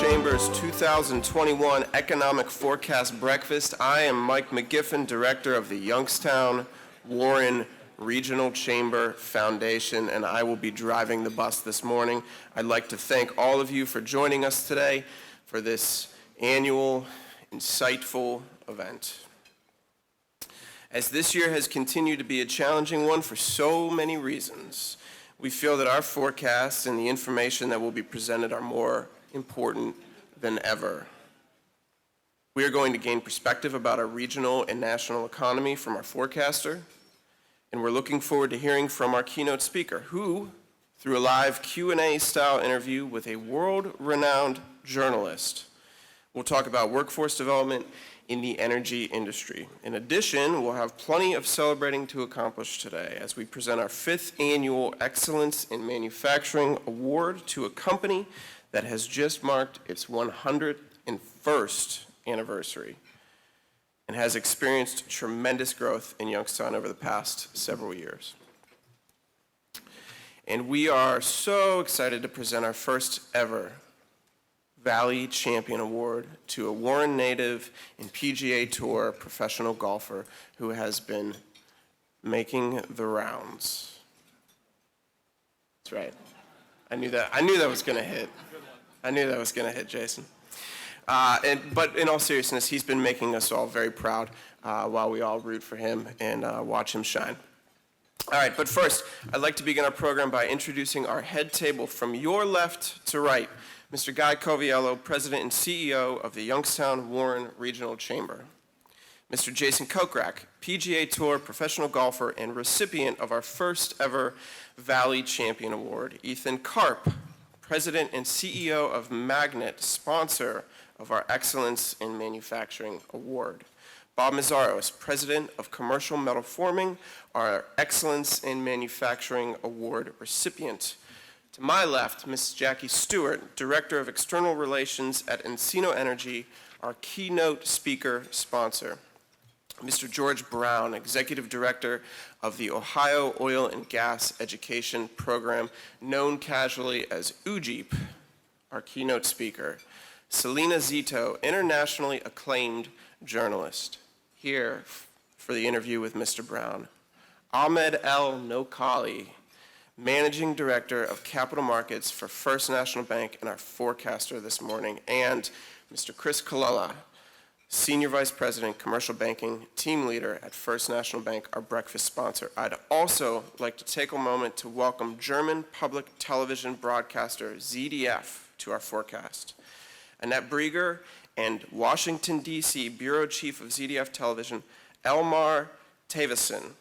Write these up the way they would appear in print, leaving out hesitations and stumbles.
Chamber's 2021 Economic Forecast Breakfast. I am Mike McGiffin, Director of the Youngstown-Warren Regional Chamber Foundation, and I will be driving the bus this morning. I'd like to thank all of you for joining us today for this annual, insightful event. As this year has continued to be a challenging one for so many reasons, we feel that our forecasts and the information that will be presented are more important than ever. We are going to gain perspective about our regional and national economy from our forecaster, and we're looking forward to hearing from our keynote speaker, who, through a live Q&A style interview with a world-renowned journalist, will talk about workforce development in the energy industry. In addition, we'll have plenty of celebrating to accomplish today as we present our 5th annual Excellence in Manufacturing Award to a company that has just marked its 101st anniversary and has experienced tremendous growth in Youngstown over the past several years. And we are so excited to present our first ever Valley Champion Award to a Warren native and PGA Tour professional golfer who has been making the rounds. That's right. I knew that was going to hit. I knew that was going to hit, Jason. But in all seriousness, he's been making us all very proud while we all root for him and watch him shine. All right, but first, I'd like to begin our program by introducing our head table from your left to right. Mr. Guy Coviello, President and CEO of the Youngstown-Warren Regional Chamber. Mr. Jason Kokrak, PGA Tour professional golfer and recipient of our first ever Valley Champion Award. Ethan Karp, President and CEO of Magnet, sponsor of our Excellence in Manufacturing Award. Bob Mazzaros, President of Commercial Metal Forming, our Excellence in Manufacturing Award recipient. To my left, Ms. Jackie Stewart, Director of External Relations at Encino Energy, our keynote speaker sponsor. Mr. George Brown, Executive Director of the Ohio Oil and Gas Education Program, known casually as UJEEP, our keynote speaker. Selena Zito, internationally acclaimed journalist, here for the interview with Mr. Brown. Ahmed El-Nakali, Managing Director of Capital Markets for First National Bank and our forecaster this morning, and Mr. Chris Colella, Senior Vice President, Commercial Banking Team Leader at First National Bank, our breakfast sponsor. I'd also like to take a moment to welcome German public television broadcaster ZDF to our forecast. Annette Brieger and Washington, D.C. Bureau Chief of ZDF Television, Elmar Tavison,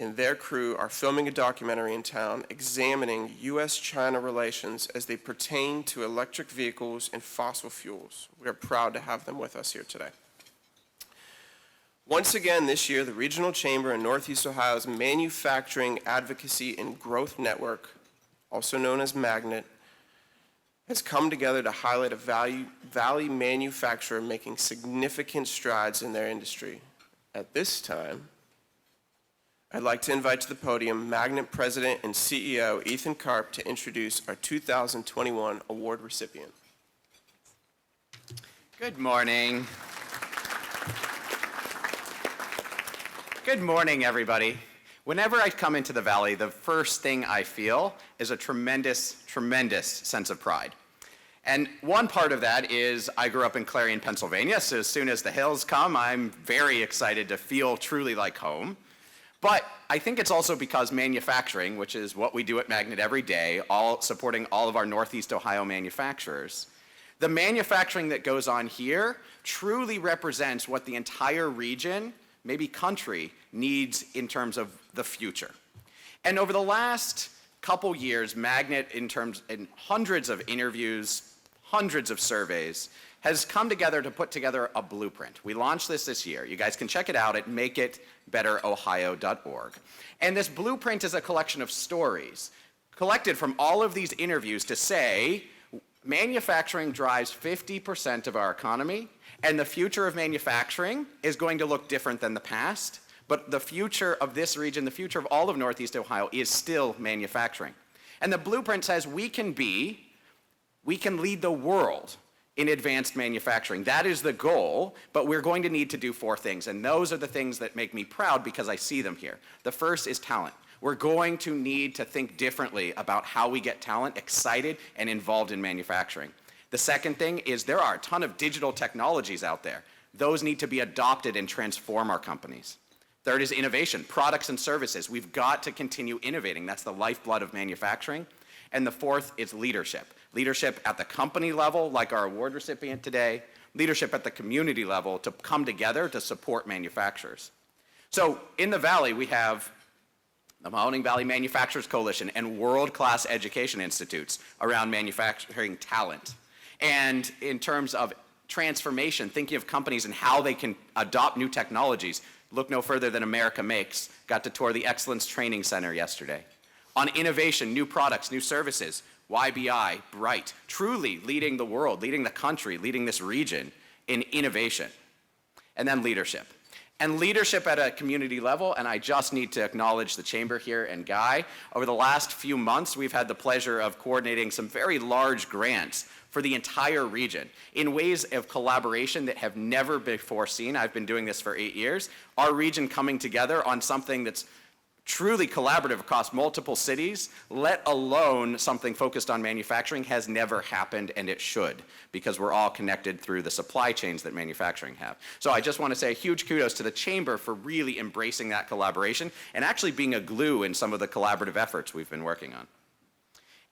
and their crew are filming a documentary in town examining U.S.-China relations as they pertain to electric vehicles and fossil fuels. We are proud to have them with us here today. Once again this year, the Regional Chamber in Northeast Ohio's Manufacturing Advocacy and Growth Network, also known as Magnet, has come together to highlight a Valley manufacturer making significant strides in their industry. At this time, I'd like to invite to the podium Magnet President and CEO Ethan Karp to introduce our 2021 award recipient. Good morning. Good morning, everybody. Whenever I come into the Valley, the first thing I feel is a tremendous, tremendous sense of pride. And one part of that is I grew up in Clarion, Pennsylvania, so as soon as the hills come, I'm very excited to feel truly like home. But I think it's also because manufacturing, which is what we do at Magnet every day, supporting all of our Northeast Ohio manufacturers, the manufacturing that goes on here truly represents what the entire region, maybe country, needs in terms of the future. And over the last couple years, Magnet, in hundreds of interviews, hundreds of surveys, has come together to put together a blueprint. We launched this year. You guys can check it out at makeitbetterohio.org. And this blueprint is a collection of stories collected from all of these interviews to say manufacturing drives 50% of our economy, and the future of manufacturing is going to look different than the past, but the future of this region, the future of all of Northeast Ohio, is still manufacturing. And the blueprint says we can lead the world in advanced manufacturing. That is the goal, but we're going to need to do 4 things, and those are the things that make me proud because I see them here. The first is talent. We're going to need to think differently about how we get talent excited and involved in manufacturing. The second thing is there are a ton of digital technologies out there. Those need to be adopted and transform our companies. Third is innovation, products and services. We've got to continue innovating. That's the lifeblood of manufacturing. And the fourth is leadership. Leadership at the company level, like our award recipient today, leadership at the community level to come together to support manufacturers. So in the Valley, we have the Mahoning Valley Manufacturers Coalition and world-class education institutes around manufacturing talent. And in terms of transformation, thinking of companies and how they can adopt new technologies, look no further than America Makes. Got to tour the Excellence Training Center yesterday. On innovation, new products, new services, YBI, Bright, truly leading the world, leading the country, leading this region in innovation. And then leadership. And leadership at a community level, and I just need to acknowledge the Chamber here and Guy. Over the last few months, we've had the pleasure of coordinating some very large grants for the entire region in ways of collaboration that have never before seen. I've been doing this for 8 years. Our region coming together on something that's truly collaborative across multiple cities, let alone something focused on manufacturing, has never happened, and it should, because we're all connected through the supply chains that manufacturing have. So I just want to say a huge kudos to the Chamber for really embracing that collaboration and actually being a glue in some of the collaborative efforts we've been working on.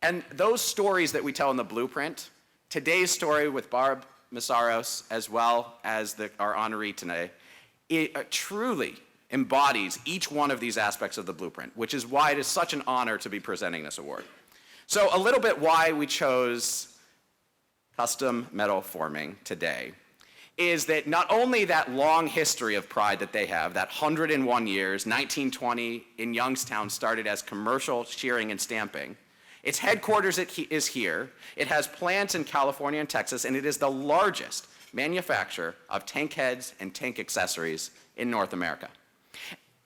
And those stories that we tell in the blueprint, today's story with Barb Masaros, as well as our honoree today, it truly embodies each one of these aspects of the blueprint, which is why it is such an honor to be presenting this award. So a little bit why we chose custom metal forming today is that not only that long history of pride that they have, that 101 years, 1920 in Youngstown started as commercial shearing and stamping. Its headquarters is here. It has plants in California and Texas, and it is the largest manufacturer of tank heads and tank accessories in North America.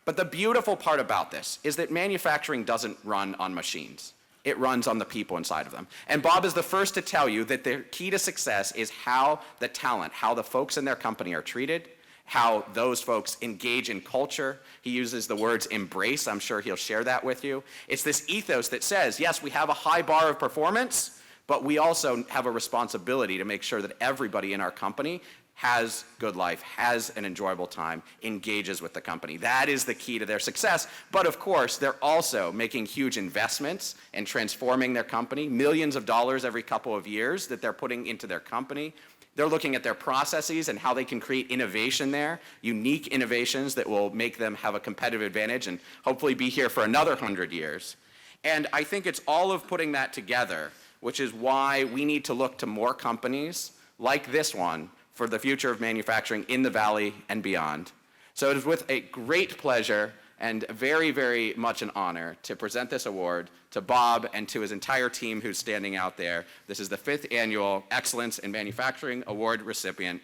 But the beautiful part about this is that manufacturing doesn't run on machines. It runs on the people inside of them. And Bob is the first to tell you that the key to success is how the talent, how the folks in their company are treated, how those folks engage in culture. He uses the words embrace. I'm sure he'll share that with you. It's this ethos that says, yes, we have a high bar of performance, but we also have a responsibility to make sure that everybody in our company has good life, has an enjoyable time, engages with the company. That is the key to their success. But of course, they're also making huge investments and transforming their company, millions of dollars every couple of years that they're putting into their company. They're looking at their processes and how they can create innovation there, unique innovations that will make them have a competitive advantage and hopefully be here for another 100 years. And I think it's all of putting that together, which is why we need to look to more companies like this one for the future of manufacturing in the Valley and beyond. So it is with a great pleasure and very, very much an honor to present this award to Bob and to his entire team who's standing out there. This is the 5th Annual Excellence in Manufacturing Award recipient,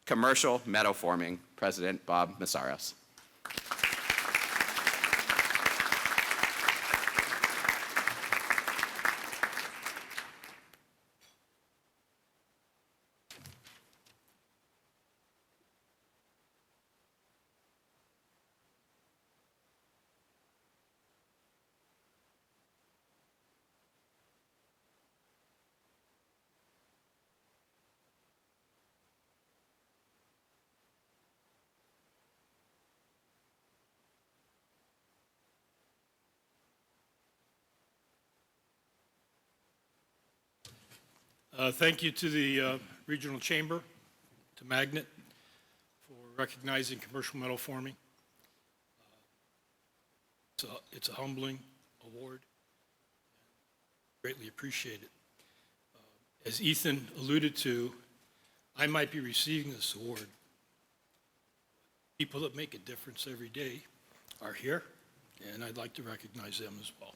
Commercial Metal Forming, President Bob Masaros. Thank you to the Regional Chamber, to Magnet, for recognizing commercial metal forming. It's a humbling award. Greatly appreciate it. As Ethan alluded to, I might be receiving this award. People that make a difference every day are here, and I'd like to recognize them as well.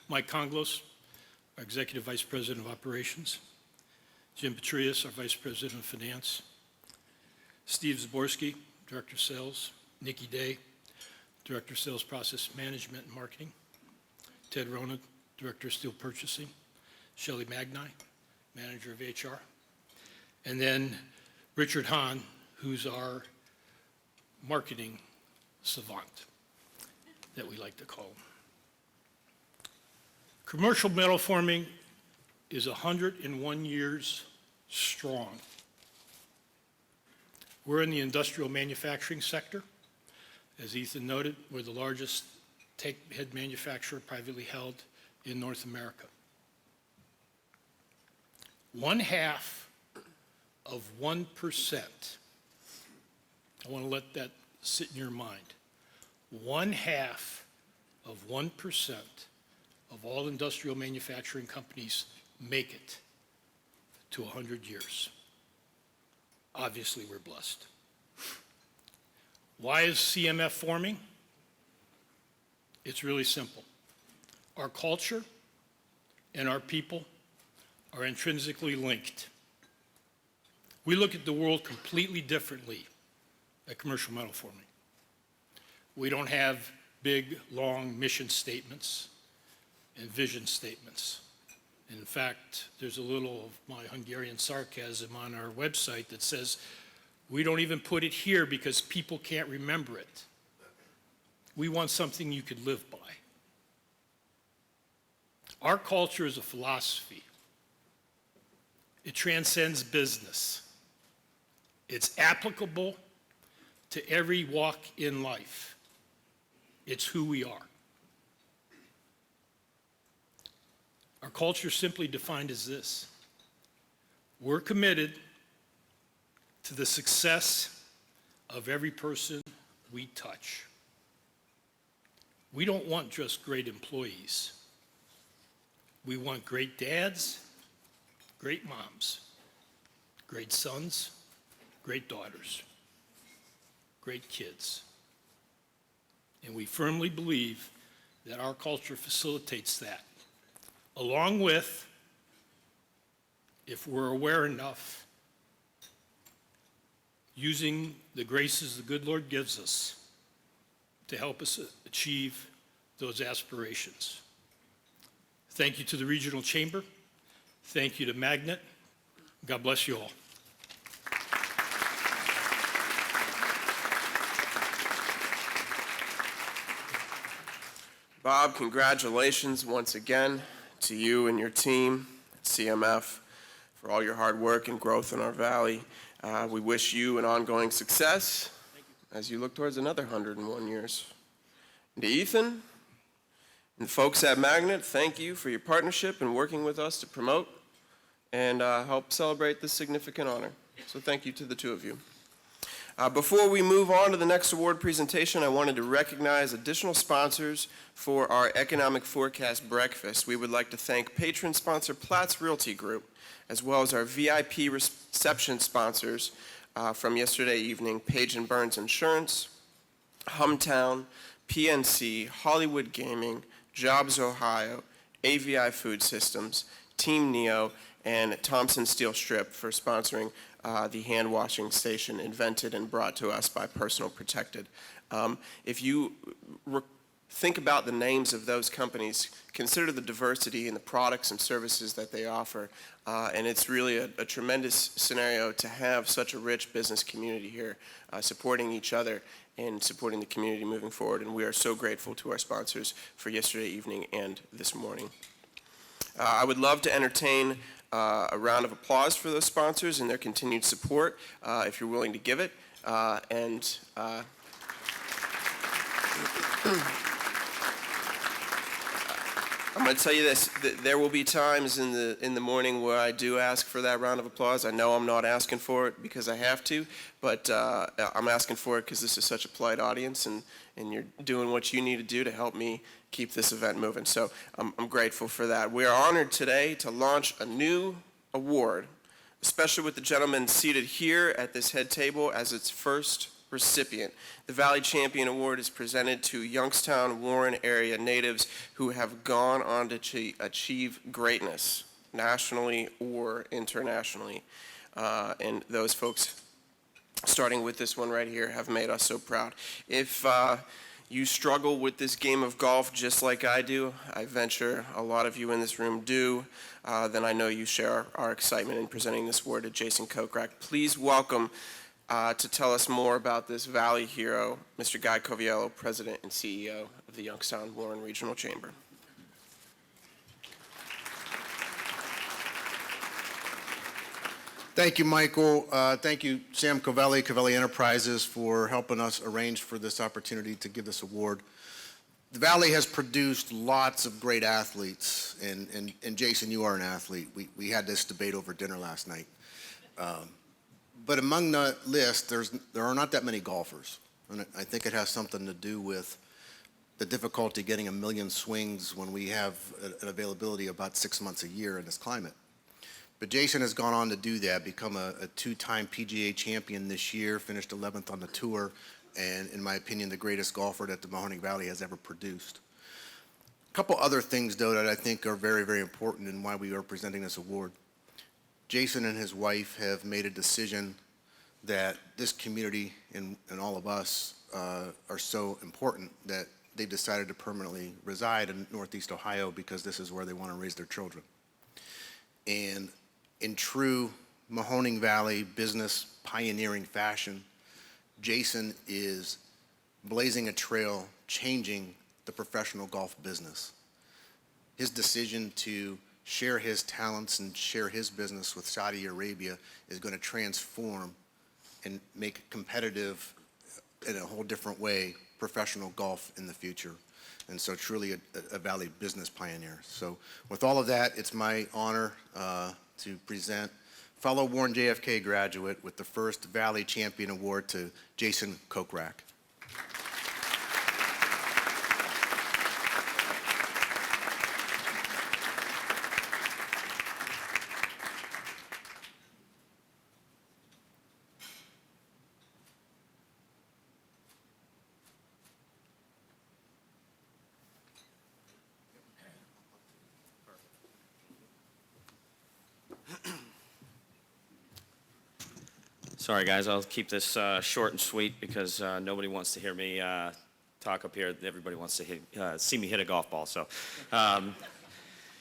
Mike Conglos, our Executive Vice President of Operations. Jim Petrius, our Vice President of Finance. Steve Zaborski, Director of Sales. Nikki Day, Director of Sales Process Management and Marketing. Ted Rona, Director of Steel Purchasing. Shelley Magnai, Manager of HR. And then Richard Hahn, who's our marketing savant, that we like to call him. Commercial metal forming is 101 years strong. We're in the industrial manufacturing sector. As Ethan noted, we're the largest tape-head manufacturer privately held in North America. 0.5%. I want to let that sit in your mind. 0.5% of all industrial manufacturing companies make it to 100 years. Obviously, we're blessed. Why is CMF forming? It's really simple. Our culture and our people are intrinsically linked. We look at the world completely differently at Commercial Metal Forming. We don't have big, long mission statements and vision statements. In fact, there's a little of my Hungarian sarcasm on our website that says, we don't even put it here because people can't remember it. We want something you could live by. Our culture is a philosophy. It transcends business. It's applicable to every walk in life. It's who we are. Our culture is simply defined as this. We're committed to the success of every person we touch. We don't want just great employees. We want great dads, great moms, great sons, great daughters, great kids. And we firmly believe that our culture facilitates that, along with, if we're aware enough, using the graces the good Lord gives us to help us achieve those aspirations. Thank you to the Regional Chamber. Thank you to Magnet. God bless you all. Bob, congratulations once again to you and your team at CMF for all your hard work and growth in our valley. We wish you an ongoing success as you look towards another 101 years. And to Ethan and folks at Magnet, thank you for your partnership and working with us to promote and help celebrate this significant honor. So thank you to the two of you. Before we move on to the next award presentation, I wanted to recognize additional sponsors for our Economic Forecast Breakfast. We would like to thank patron sponsor Platts Realty Group, as well as our VIP reception sponsors from yesterday evening, Page & Burns Insurance, Humtown, PNC, Hollywood Gaming, Jobs Ohio, AVI Food Systems, Team Neo, and Thompson Steel Strip for sponsoring the hand washing station invented and brought to us by Personal Protected. If you think about the names of those companies, consider the diversity in the products and services that they offer, and it's really a tremendous scenario to have such a rich business community here supporting each other and supporting the community moving forward, and we are so grateful to our sponsors for yesterday evening and this morning. I would love to entertain a round of applause for those sponsors and their continued support, if you're willing to give it. I'm going to tell you this, there will be times in the morning where I do ask for that round of applause. I know I'm not asking for it because I have to, but I'm asking for it because this is such a polite audience, and you're doing what you need to do to help me keep this event moving. So I'm grateful for that. We are honored today to launch a new award, especially with the gentleman seated here at this head table as its first recipient. The Valley Champion Award is presented to Youngstown-Warren area natives who have gone on to achieve greatness nationally or internationally. And those folks, starting with this one right here, have made us so proud. If you struggle with this game of golf just like I do, I venture a lot of you in this room do, then I know you share our excitement in presenting this award to Jason Kokrak. Please welcome to tell us more about this Valley hero, Mr. Guy Coviello, President and CEO of the Youngstown-Warren Regional Chamber. Thank you, Michael. Thank you, Sam Covelli, Covelli Enterprises, for helping us arrange for this opportunity to give this award. The Valley has produced lots of great athletes, and Jason, you are an athlete. We had this debate over dinner last night. But among the list, there are not that many golfers, and I think it has something to do with the difficulty getting a million swings when we have an availability about 6 months a year in this climate. But Jason has gone on to do that, become a two-time PGA champion this year, finished 11th on the tour, and in my opinion, the greatest golfer that the Mahoning Valley has ever produced. A couple other things, though, that I think are very, very important in why we are presenting this award. Jason and his wife have made a decision that this community and all of us are so important that they've decided to permanently reside in Northeast Ohio because this is where they want to raise their children. And in true Mahoning Valley business pioneering fashion, Jason is blazing a trail, changing the professional golf business. His decision to share his talents and share his business with Saudi Arabia is going to transform and make competitive in a whole different way professional golf in the future. And so truly a Valley business pioneer. So with all of that, it's my honor to present fellow Warren JFK graduate with the first Valley Champion Award to Jason Kokrak. Sorry, guys, I'll keep this short and sweet because nobody wants to hear me talk up here. Everybody wants to see me hit a golf ball. So,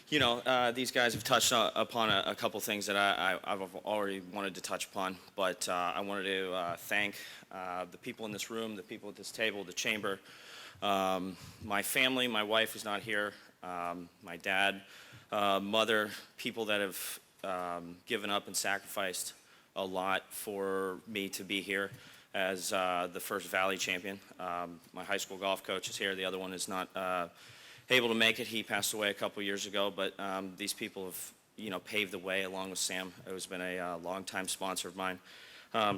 these guys have touched upon a couple things that I've already wanted to touch upon, but I wanted to thank the people in this room, the people at this table, the chamber, my family. My wife is not here, my dad, mother, people that have given up and sacrificed a lot for me to be here as the first Valley champion. My high school golf coach is here. The other one is not able to make it. He passed away a couple years ago, but these people have, paved the way along with Sam, who's been a longtime sponsor of mine.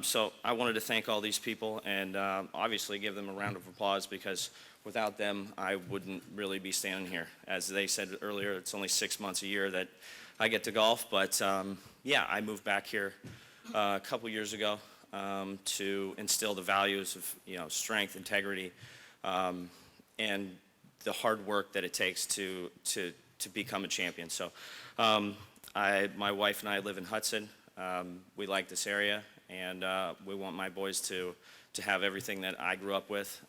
So I wanted to thank all these people and obviously give them a round of applause because without them, I wouldn't really be standing here. As they said earlier, it's only 6 months a year that I get to golf, but yeah, I moved back here a couple years ago to instill the values of strength, integrity, and the hard work that it takes to become a champion. So my wife and I live in Hudson. We like this area, and we want my boys to have everything that I grew up with.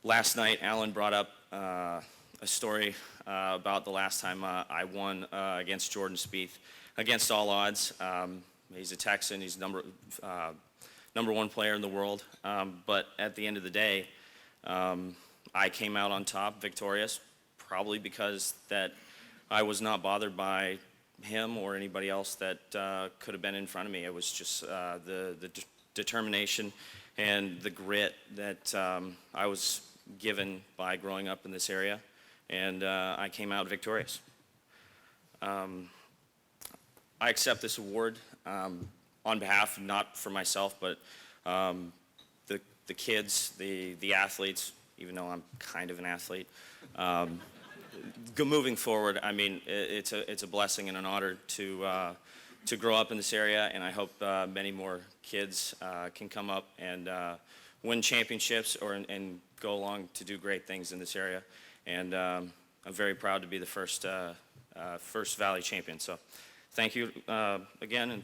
Last night, Alan brought up a story about the last time I won against Jordan Spieth, against all odds. He's a Texan. He's number one player in the world. But at the end of the day, I came out on top, victorious, probably because that I was not bothered by him or anybody else that could have been in front of me. It was just the determination and the grit that I was given by growing up in this area. And I came out victorious. I accept this award on behalf, not for myself, but the kids, the athletes, even though I'm kind of an athlete. Moving forward, I mean, it's a blessing and an honor to grow up in this area, and I hope many more kids can come up and win championships and go along to do great things in this area. And I'm very proud to be the first Valley champion. So thank you again, and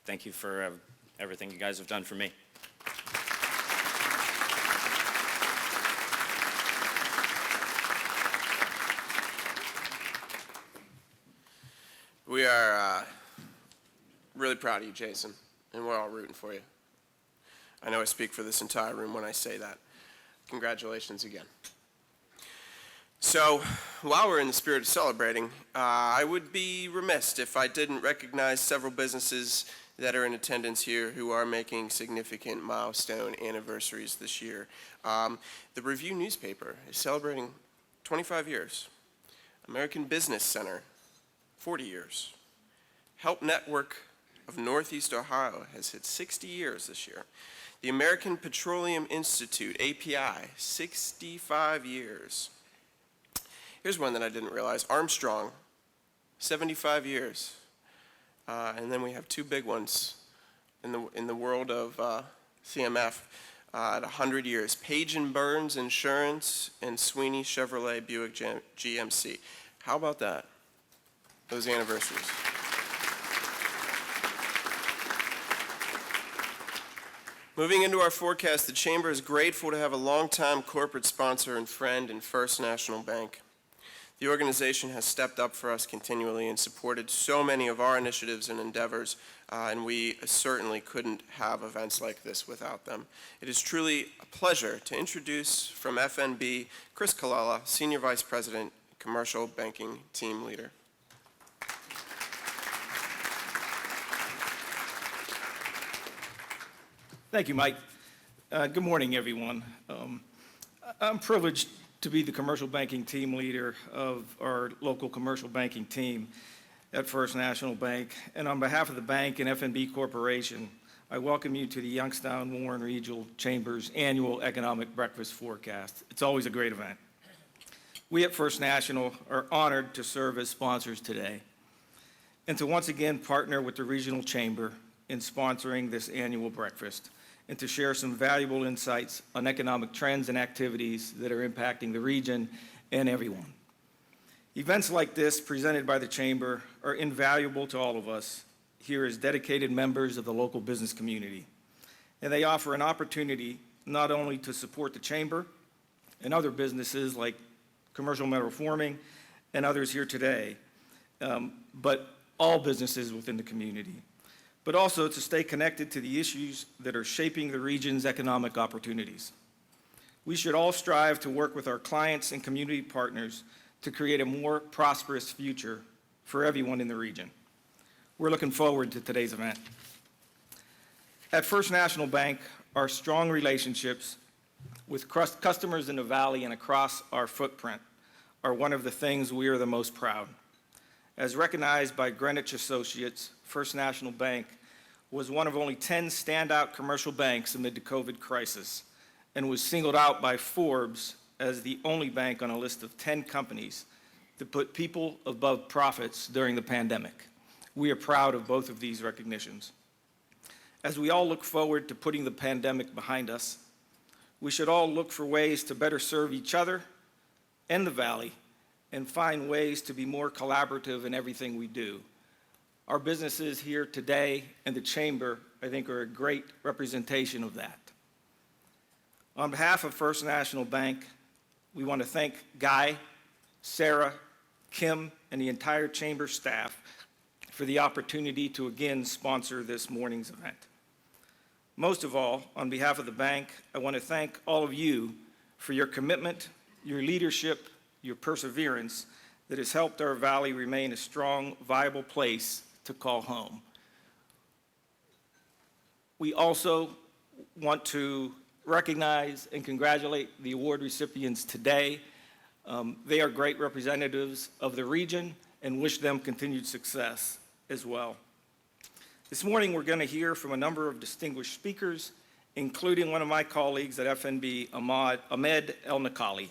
thank you for everything you guys have done for me. are really proud of you, Jason, and we're all rooting for you. I know I speak for this entire room when I say that. Congratulations again. So, while we're in the spirit of celebrating, I would be remiss if I didn't recognize several businesses that are in attendance here who are making significant milestone anniversaries this year. The Review newspaper is celebrating 25 years. American Business Center, 40 years. Help Network of Northeast Ohio has hit 60 years this year. The American Petroleum Institute, API, 65 years. Here's one that I didn't realize, Armstrong, 75 years. And then we have two big ones in the world of CMF at 100 years. Page and Burns Insurance and Sweeney Chevrolet Buick GMC. How about that? Those anniversaries. Moving into our forecast, the Chamber is grateful to have a longtime corporate sponsor and friend in First National Bank. The organization has stepped up for us continually and supported so many of our initiatives and endeavors, and we certainly couldn't have events like this without them. It is truly a pleasure to introduce from FNB, Chris Kalala, Senior Vice President, Commercial Banking Team Leader. Thank you, Mike. Good morning, everyone. I'm privileged to be the commercial banking team leader of our local commercial banking team at First National Bank. And on behalf of the bank and FNB Corporation, I welcome you to the Youngstown-Warren Regional Chamber's annual economic breakfast forecast. It's always a great event. We at First National are honored to serve as sponsors today and to once again partner with the Regional Chamber in sponsoring this annual breakfast, and to share some valuable insights on economic trends and activities that are impacting the region and everyone. Events like this presented by the Chamber are invaluable to all of us here as dedicated members of the local business community. And they offer an opportunity not only to support the Chamber and other businesses like Commercial Metal Forming and others here today, but all businesses within the community, but also to stay connected to the issues that are shaping the region's economic opportunities. We should all strive to work with our clients and community partners to create a more prosperous future for everyone in the region. We're looking forward to today's event. At First National Bank, our strong relationships with customers in the Valley and across our footprint are one of the things we are the most proud. As recognized by Greenwich Associates, First National Bank was one of only 10 standout commercial banks amid the COVID crisis and was singled out by Forbes as the only bank on a list of 10 companies that put people above profits during the pandemic. We are proud of both of these recognitions. As we all look forward to putting the pandemic behind us, we should all look for ways to better serve each other and the Valley and find ways to be more collaborative in everything we do. Our businesses here today and the Chamber, I think, are a great representation of that. On behalf of First National Bank, we want to thank Guy, Sarah, Kim, and the entire Chamber staff for the opportunity to again sponsor this morning's event. Most of all, on behalf of the bank, I want to thank all of you for your commitment, your leadership, your perseverance that has helped our Valley remain a strong, viable place to call home. We also want to recognize and congratulate the award recipients today. They are great representatives of the region and wish them continued success as well. This morning, we're going to hear from a number of distinguished speakers, including one of my colleagues at FNB, Ahmed El-Nakali,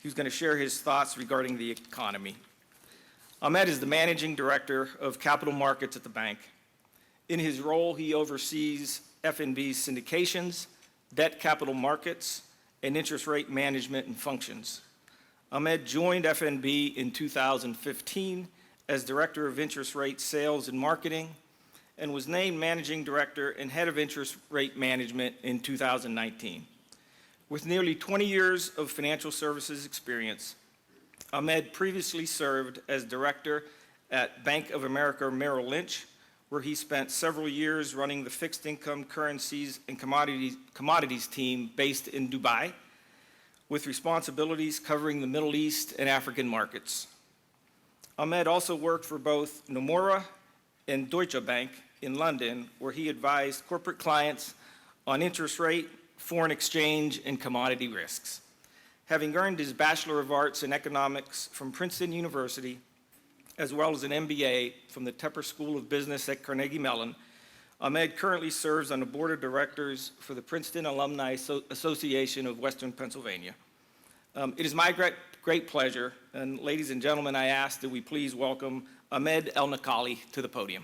who's going to share his thoughts regarding the economy. Ahmed is the Managing Director of Capital Markets at the bank. In his role, he oversees FNB's syndications, debt capital markets, and interest rate management and functions. Ahmed joined FNB in 2015 as Director of Interest Rate Sales and Marketing and was named Managing Director and Head of Interest Rate Management in 2019. With nearly 20 years of financial services experience, Ahmed previously served as Director at Bank of America Merrill Lynch, where he spent several years running the fixed income, currencies, and commodities team based in Dubai, with responsibilities covering the Middle East and African markets. Ahmed also worked for both Nomura and Deutsche Bank in London, where he advised corporate clients on interest rate, foreign exchange, and commodity risks. Having earned his Bachelor of Arts in Economics from Princeton University, as well as an MBA from the Tepper School of Business at Carnegie Mellon, Ahmed currently serves on the board of directors for the Princeton Alumni Association of Western Pennsylvania. It is my great pleasure, and ladies and gentlemen, I ask that we please welcome Ahmed El-Nakali to the podium.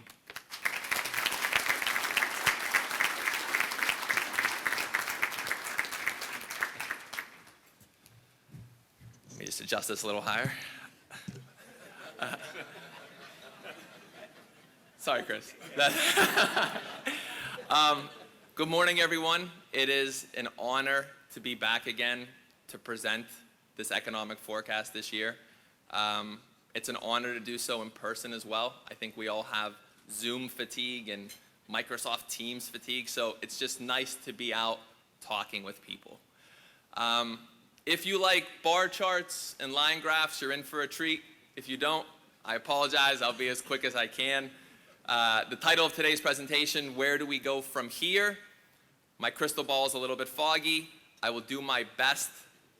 Let me just adjust this a little higher. Sorry, Chris. Good morning, everyone. It is an honor to be back again to present this economic forecast this year. It's an honor to do so in person as well. I think we all have Zoom fatigue and Microsoft Teams fatigue, so it's just nice to be out talking with people. If you like bar charts and line graphs, you're in for a treat. If you don't, I apologize. I'll be as quick as I can. The title of today's presentation, Where Do We Go From Here? My crystal ball is a little bit foggy. I will do my best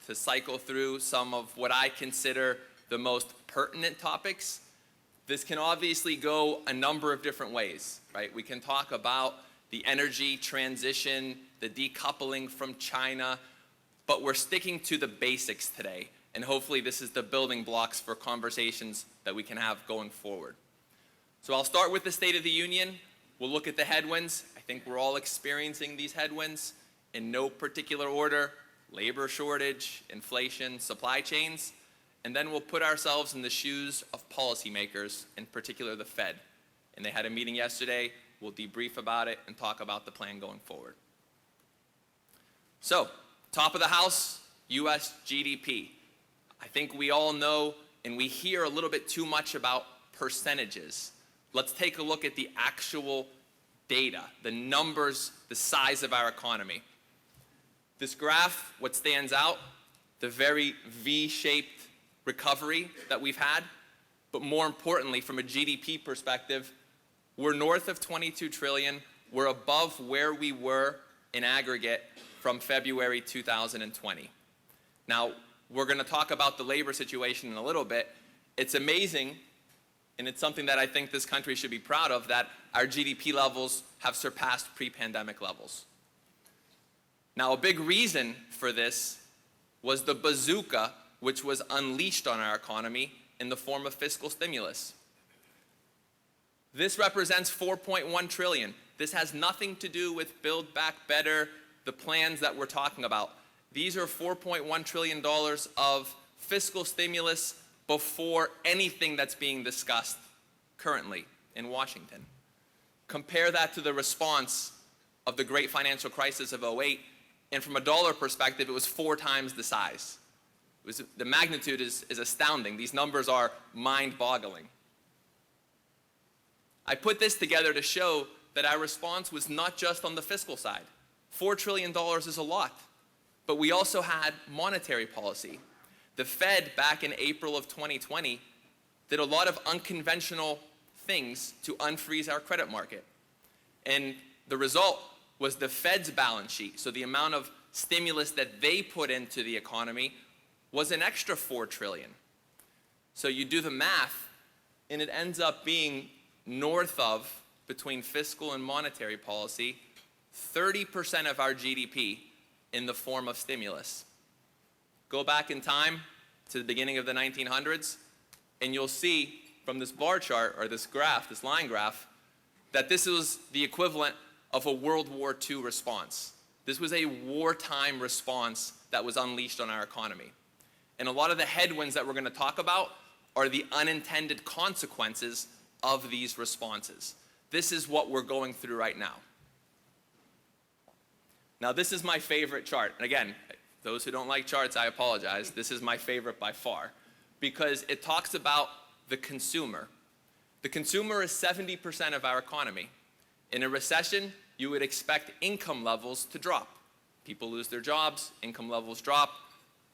to cycle through some of what I consider the most pertinent topics. This can obviously go a number of different ways, right? We can talk about the energy transition, the decoupling from China, but we're sticking to the basics today. And hopefully this is the building blocks for conversations that we can have going forward. So I'll start with the State of the Union. We'll look at the headwinds. I think we're all experiencing these headwinds in no particular order: labor shortage, inflation, supply chains. And then we'll put ourselves in the shoes of policymakers, in particular the Fed. And they had a meeting yesterday. We'll debrief about it and talk about the plan going forward. So, top of the house, US GDP. I think we all know and we hear a little bit too much about percentages. Let's take a look at the actual data, the numbers, the size of our economy. This graph, what stands out, the very V-shaped recovery that we've had, but more importantly, from a GDP perspective, we're north of 22 trillion. We're above where we were in aggregate from February 2020. Now, we're going to talk about the labor situation in a little bit. It's amazing, and it's something that I think this country should be proud of, that our GDP levels have surpassed pre-pandemic levels. Now, a big reason for this was the bazooka which was unleashed on our economy in the form of fiscal stimulus. This represents 4.1 trillion. This has nothing to do with Build Back Better, the plans that we're talking about. These are $4.1 trillion of fiscal stimulus before anything that's being discussed currently in Washington. Compare that to the response of the great financial crisis of '08, and from a dollar perspective, it was 4 times the size. The magnitude is astounding. These numbers are mind-boggling. I put this together to show that our response was not just on the fiscal side. $4 trillion is a lot, but we also had monetary policy. The Fed, back in April of 2020, did a lot of unconventional things to unfreeze our credit market. And the result was the Fed's balance sheet, so the amount of stimulus that they put into the economy was an extra $4 trillion. So you do the math, and it ends up being north of, between fiscal and monetary policy, 30% of our GDP in the form of stimulus. Go back in time to the beginning of the 1900s, and you'll see from this bar chart, or this graph, this line graph, that this was the equivalent of a World War II response. This was a wartime response that was unleashed on our economy. And a lot of the headwinds that we're going to talk about are the unintended consequences of these responses. This is what we're going through right now. Now, this is my favorite chart. And again, those who don't like charts, I apologize. This is my favorite by far, because it talks about the consumer. The consumer is 70% of our economy. In a recession, you would expect income levels to drop. People lose their jobs, income levels drop,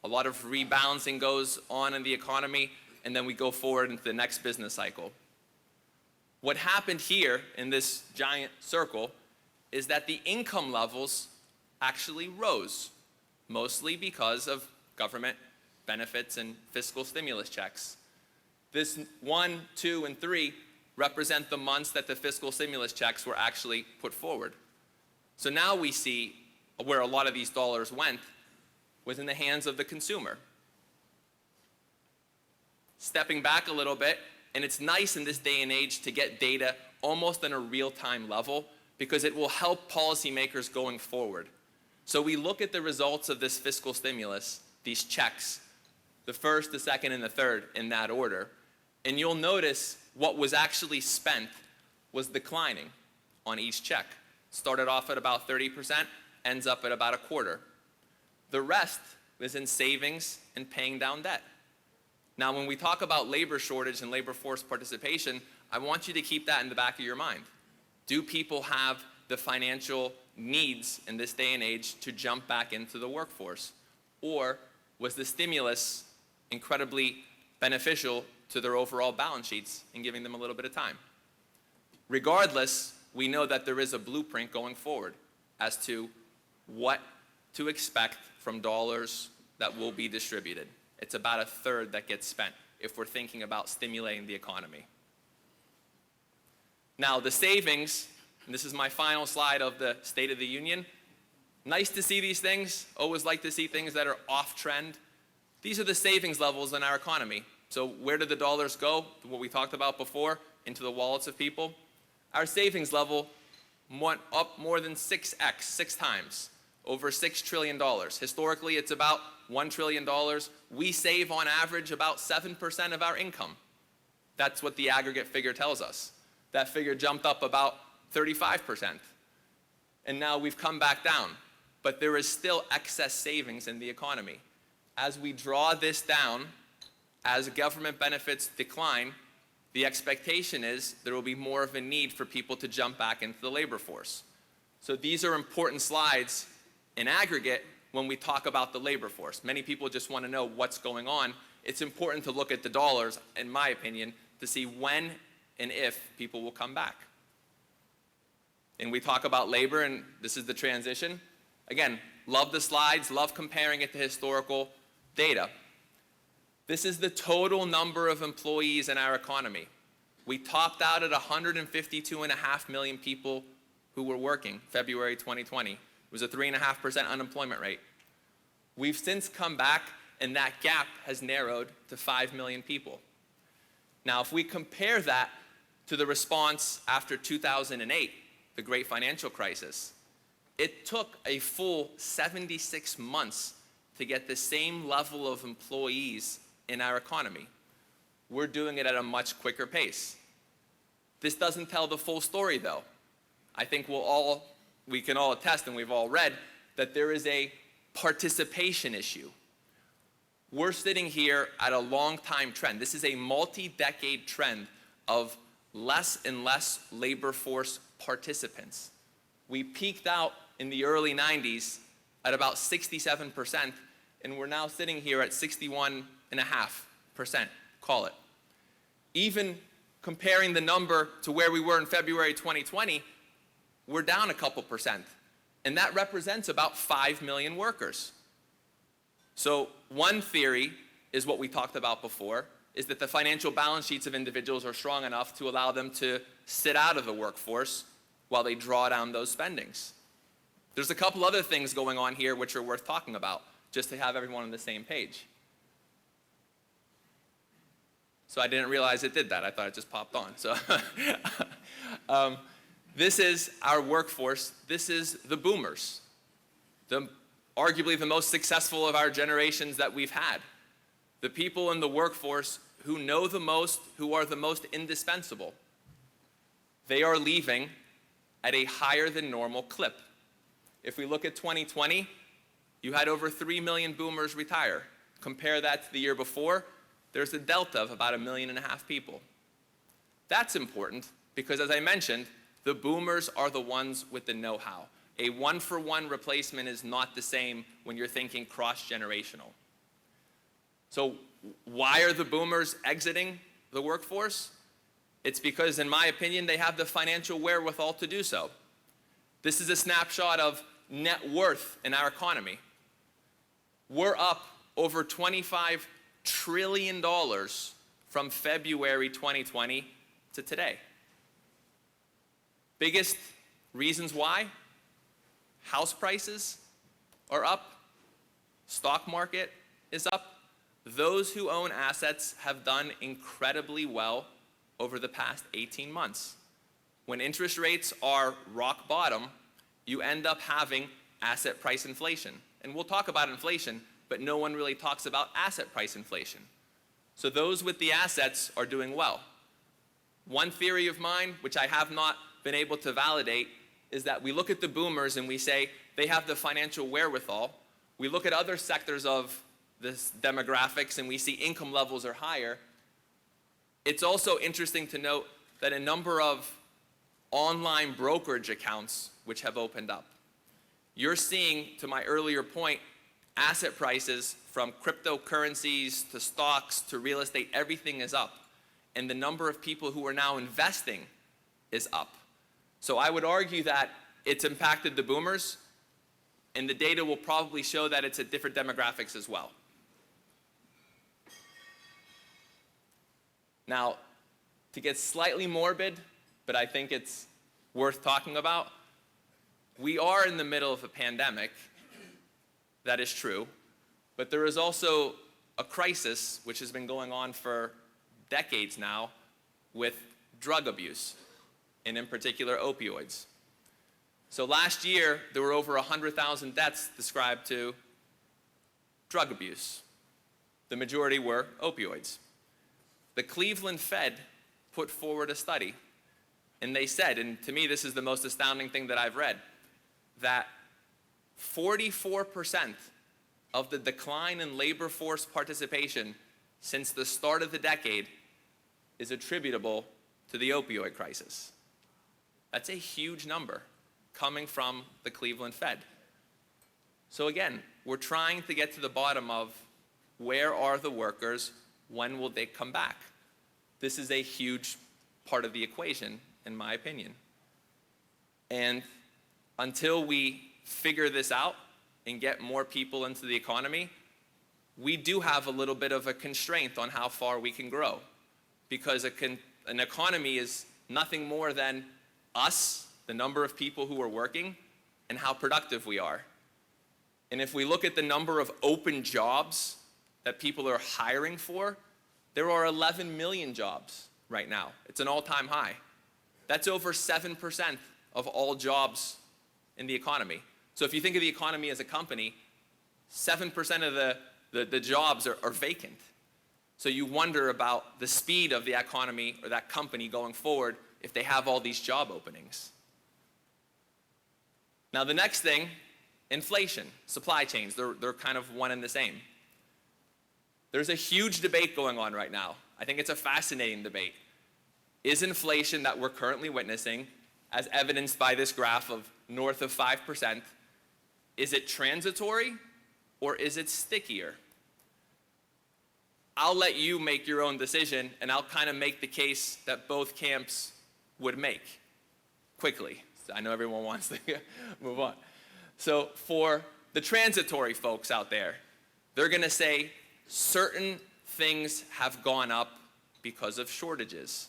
a lot of rebalancing goes on in the economy, and then we go forward into the next business cycle. What happened here in this giant circle is that the income levels actually rose, mostly because of government benefits and fiscal stimulus checks. This 1, 2, and 3 represent the months that the fiscal stimulus checks were actually put forward. So now we see where a lot of these dollars went was in the hands of the consumer. Stepping back a little bit, and it's nice in this day and age to get data almost on a real-time level because it will help policymakers going forward. So we look at the results of this fiscal stimulus, these checks, the first, the second, and the third in that order, and you'll notice what was actually spent was declining on each check. Started off at about 30%, ends up at about a quarter. The rest is in savings and paying down debt. Now, when we talk about labor shortage and labor force participation, I want you to keep that in the back of your mind. Do people have the financial needs in this day and age to jump back into the workforce? Or was the stimulus incredibly beneficial to their overall balance sheets and giving them a little bit of time? Regardless, we know that there is a blueprint going forward as to what to expect from dollars that will be distributed. It's about a third that gets spent if we're thinking about stimulating the economy. Now, the savings, and this is my final slide of the State of the Union. Nice to see these things. Always like to see things that are off trend. These are the savings levels in our economy. So where did the dollars go? What we talked about before, into the wallets of people. Our savings level went up more than 6x, 6 times, over $6 trillion. Historically, it's about $1 trillion. We save on average about 7% of our income. That's what the aggregate figure tells us. That figure jumped up about 35%. And now we've come back down. But there is still excess savings in the economy. As we draw this down, as government benefits decline, the expectation is there will be more of a need for people to jump back into the labor force. So these are important slides in aggregate when we talk about the labor force. Many people just want to know what's going on. It's important to look at the dollars, in my opinion, to see when and if people will come back. And we talk about labor, and this is the transition. Again, love the slides, love comparing it to historical data. This is the total number of employees in our economy. We topped out at 152.5 million people who were working February 2020. It was a 3.5% unemployment rate. We've since come back, and that gap has narrowed to 5 million people. Now, if we compare that to the response after 2008, the great financial crisis, it took a full 76 months to get the same level of employees in our economy. We're doing it at a much quicker pace. This doesn't tell the full story, though. I think we can all attest, and we've all read, that there is a participation issue. We're sitting here at a long-time trend. This is a multi-decade trend of less and less labor force participants. We peaked out in the early 90s at about 67%, and we're now sitting here at 61.5%, call it. Even comparing the number to where we were in February 2020, we're down a couple percent, and that represents about 5 million workers. So one theory is what we talked about before, is that the financial balance sheets of individuals are strong enough to allow them to sit out of the workforce while they draw down those spendings. There's a couple other things going on here which are worth talking about, just to have everyone on the same page. So I didn't realize it did that. I thought it just popped on. So this is our workforce. This is the boomers, arguably the most successful of our generations that we've had. The people in the workforce who know the most, who are the most indispensable. They are leaving at a higher than normal clip. If we look at 2020, you had over 3 million boomers retire. Compare that to the year before, there's a delta of about 1.5 million people. That's important because, as I mentioned, the boomers are the ones with the know-how. A one-for-one replacement is not the same when you're thinking cross-generational. So why are the boomers exiting the workforce? It's because, in my opinion, they have the financial wherewithal to do so. This is a snapshot of net worth in our economy. We're up over $25 trillion from February 2020 to today. Biggest reasons why? House prices are up, stock market is up. Those who own assets have done incredibly well over the past 18 months. When interest rates are rock bottom, you end up having asset price inflation. And we'll talk about inflation, but no one really talks about asset price inflation. So those with the assets are doing well. One theory of mine, which I have not been able to validate, is that we look at the boomers and we say they have the financial wherewithal. We look at other sectors of this demographics and we see income levels are higher. It's also interesting to note that a number of online brokerage accounts which have opened up. You're seeing, to my earlier point, asset prices from cryptocurrencies to stocks to real estate, everything is up. And the number of people who are now investing is up. So I would argue that it's impacted the boomers, and the data will probably show that it's at different demographics as well. Now, to get slightly morbid, but I think it's worth talking about, we are in the middle of a pandemic. That is true. But there is also a crisis which has been going on for decades now with drug abuse, and in particular opioids. So last year, there were over 100,000 deaths ascribed to drug abuse. The majority were opioids. The Cleveland Fed put forward a study, and they said, and to me this is the most astounding thing that I've read, that 44% of the decline in labor force participation since the start of the decade is attributable to the opioid crisis. That's a huge number coming from the Cleveland Fed. So again, we're trying to get to the bottom of where are the workers, when will they come back? This is a huge part of the equation, in my opinion. And until we figure this out and get more people into the economy, we do have a little bit of a constraint on how far we can grow. Because an economy is nothing more than us, the number of people who are working, and how productive we are. And if we look at the number of open jobs that people are hiring for, there are 11 million jobs right now. It's an all-time high. That's over 7% of all jobs in the economy. So if you think of the economy as a company, 7% of the jobs are vacant. So you wonder about the speed of the economy or that company going forward if they have all these job openings. Now the next thing, inflation, supply chains, they're kind of one and the same. There's a huge debate going on right now. I think it's a fascinating debate. Is inflation that we're currently witnessing, as evidenced by this graph of north of 5%, is it transitory or is it stickier? I'll let you make your own decision, and I'll kind of make the case that both camps would make quickly. I know everyone wants to move on. So for the transitory folks out there, they're going to say certain things have gone up because of shortages.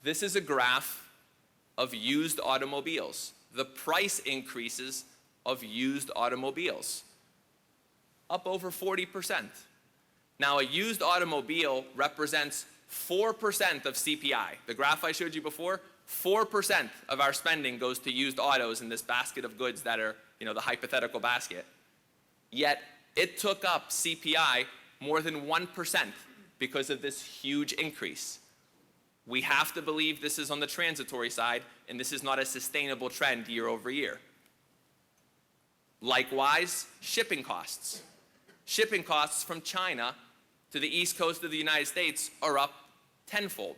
This is a graph of used automobiles, the price increases of used automobiles, up over 40%. Now, a used automobile represents 4% of CPI. The graph I showed you before, 4% of our spending goes to used autos in this basket of goods that are, the hypothetical basket. Yet, it took up CPI more than 1% because of this huge increase. We have to believe this is on the transitory side, and this is not a sustainable trend year over year. Likewise, shipping costs. Shipping costs from China to the east coast of the United States are up tenfold.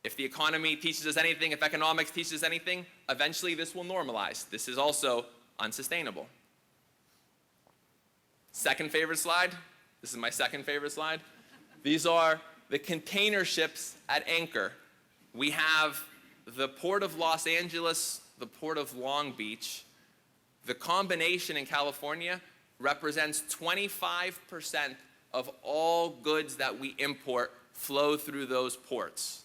If the economy teaches us anything, if economics teaches us anything, eventually this will normalize. This is also unsustainable. Second favorite slide. This is my second favorite slide. These are the container ships at anchor. We have the Port of Los Angeles, the Port of Long Beach. The combination in California represents 25% of all goods that we import flow through those ports.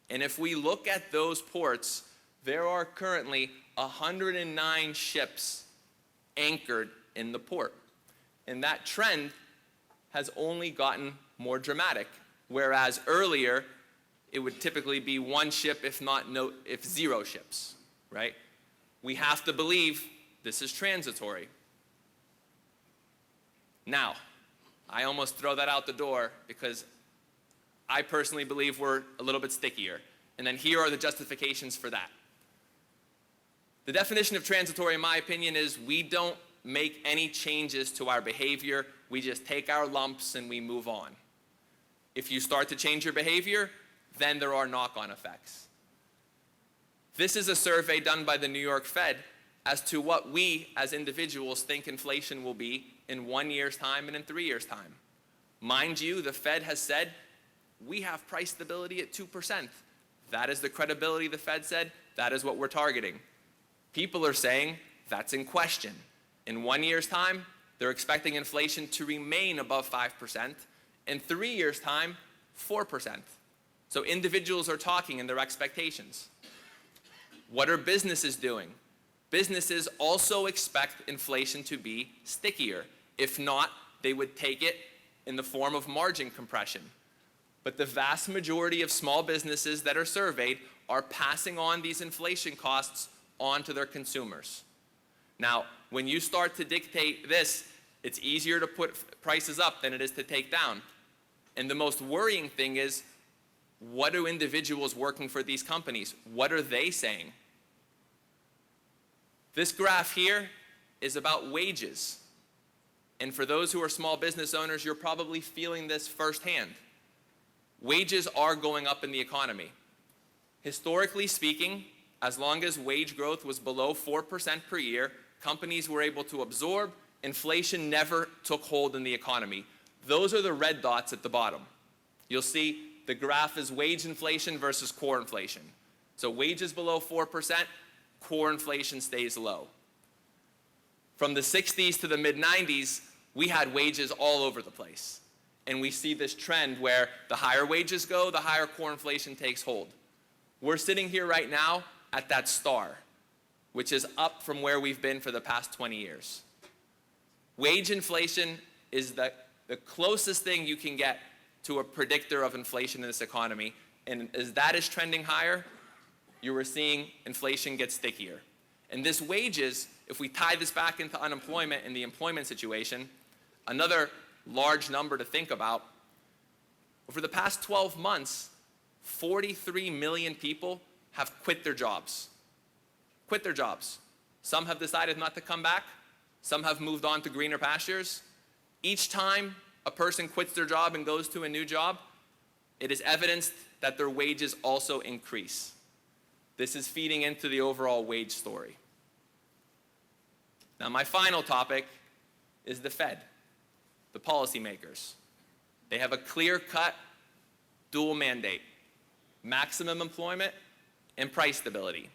And if we look at those ports, there are currently 109 ships anchored in the port. And that trend has only gotten more dramatic, whereas earlier it would typically be one ship, if zero ships, right? We have to believe this is transitory. Now, I almost throw that out the door because I personally believe we're a little bit stickier. And then here are the justifications for that. The definition of transitory, in my opinion, is we don't make any changes to our behavior. We just take our lumps and we move on. If you start to change your behavior, then there are knock-on effects. This is a survey done by the New York Fed as to what we as individuals think inflation will be in 1 year's time and in 3 years' time. Mind you, the Fed has said we have price stability at 2%. That is the credibility the Fed said. That is what we're targeting. People are saying that's in question. In 1 year's time, they're expecting inflation to remain above 5%. In 3 years' time, 4%. So individuals are talking in their expectations. What are businesses doing? Businesses also expect inflation to be stickier. If not, they would take it in the form of margin compression. But the vast majority of small businesses that are surveyed are passing on these inflation costs on to their consumers. Now, when you start to dictate this, it's easier to put prices up than it is to take down. And the most worrying thing is, what do individuals working for these companies, what are they saying? This graph here is about wages. And for those who are small business owners, you're probably feeling this firsthand. Wages are going up in the economy. Historically speaking, as long as wage growth was below 4% per year, companies were able to absorb. Inflation never took hold in the economy. Those are the red dots at the bottom. You'll see the graph is wage inflation versus core inflation. So wages below 4%, core inflation stays low. From the 60s to the mid-90s, we had wages all over the place. And we see this trend where the higher wages go, the higher core inflation takes hold. We're sitting here right now at that star, which is up from where we've been for the past 20 years. Wage inflation is the closest thing you can get to a predictor of inflation in this economy. And as that is trending higher, you are seeing inflation get stickier. And this wages, if we tie this back into unemployment and the employment situation, another large number to think about, over the past 12 months, 43 million people have quit their jobs. Quit their jobs. Some have decided not to come back. Some have moved on to greener pastures. Each time a person quits their job and goes to a new job, it is evidenced that their wages also increase. This is feeding into the overall wage story. Now, my final topic is the Fed, the policymakers. They have a clear-cut dual mandate: maximum employment and price stability.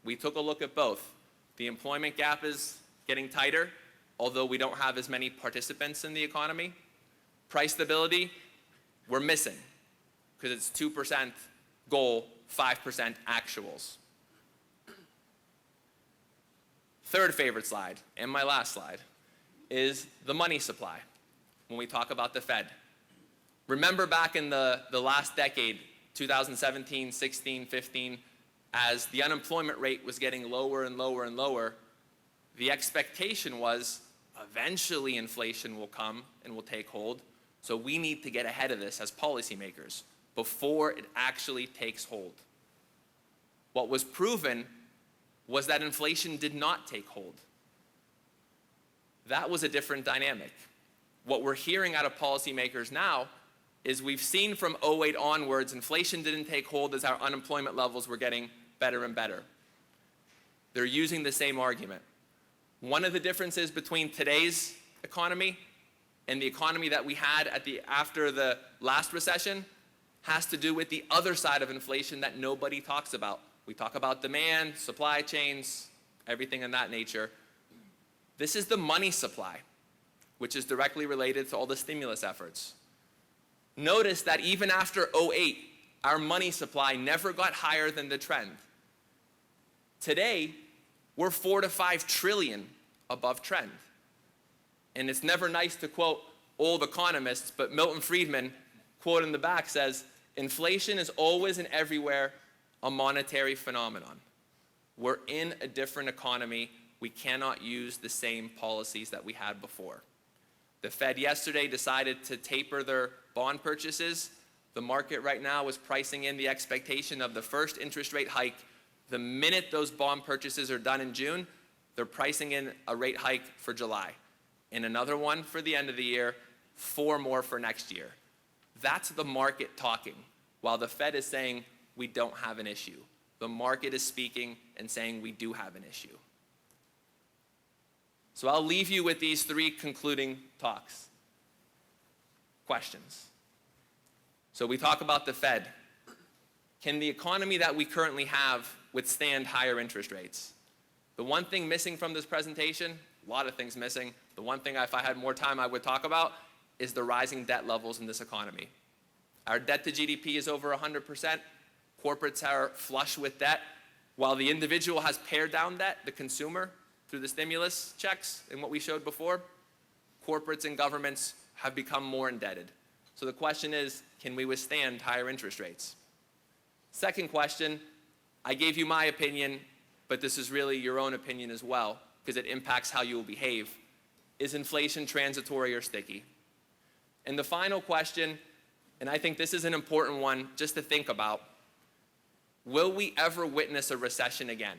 We took a look at both. The employment gap is getting tighter, although we don't have as many participants in the economy. Price stability, we're missing, because it's 2% goal, 5% actuals. Third favorite slide, and my last slide, is the money supply when we talk about the Fed. Remember back in the last decade, 2017, 16, 15, as the unemployment rate was getting lower and lower and lower, the expectation was eventually inflation will come and will take hold. So we need to get ahead of this as policymakers before it actually takes hold. What was proven was that inflation did not take hold. That was a different dynamic. What we're hearing out of policymakers now is we've seen from '08 onwards, inflation didn't take hold as our unemployment levels were getting better and better. They're using the same argument. One of the differences between today's economy and the economy that we had after the last recession has to do with the other side of inflation that nobody talks about. We talk about demand, supply chains, everything in that nature. This is the money supply, which is directly related to all the stimulus efforts. Notice that even after '08, our money supply never got higher than the trend. Today, we're 4 to 5 trillion above trend. And it's never nice to quote old economists, but Milton Friedman, quote in the back, says, inflation is always and everywhere a monetary phenomenon. We're in a different economy. We cannot use the same policies that we had before. The Fed yesterday decided to taper their bond purchases. The market right now is pricing in the expectation of the first interest rate hike. The minute those bond purchases are done in June, they're pricing in a rate hike for July, and another one for the end of the year, 4 more for next year. That's the market talking, while the Fed is saying we don't have an issue. The market is speaking and saying we do have an issue. So I'll leave you with these 3 concluding talks. Questions. So we talk about the Fed. Can the economy that we currently have withstand higher interest rates? The one thing missing from this presentation, a lot of things missing, the one thing if I had more time I would talk about is the rising debt levels in this economy. Our debt to GDP is over 100%. Corporates are flush with debt. While the individual has pared down debt, the consumer, through the stimulus checks and what we showed before, corporates and governments have become more indebted. So the question is, can we withstand higher interest rates? Second question, I gave you my opinion, but this is really your own opinion as well, because it impacts how you will behave. Is inflation transitory or sticky? And the final question, and I think this is an important one just to think about, will we ever witness a recession again?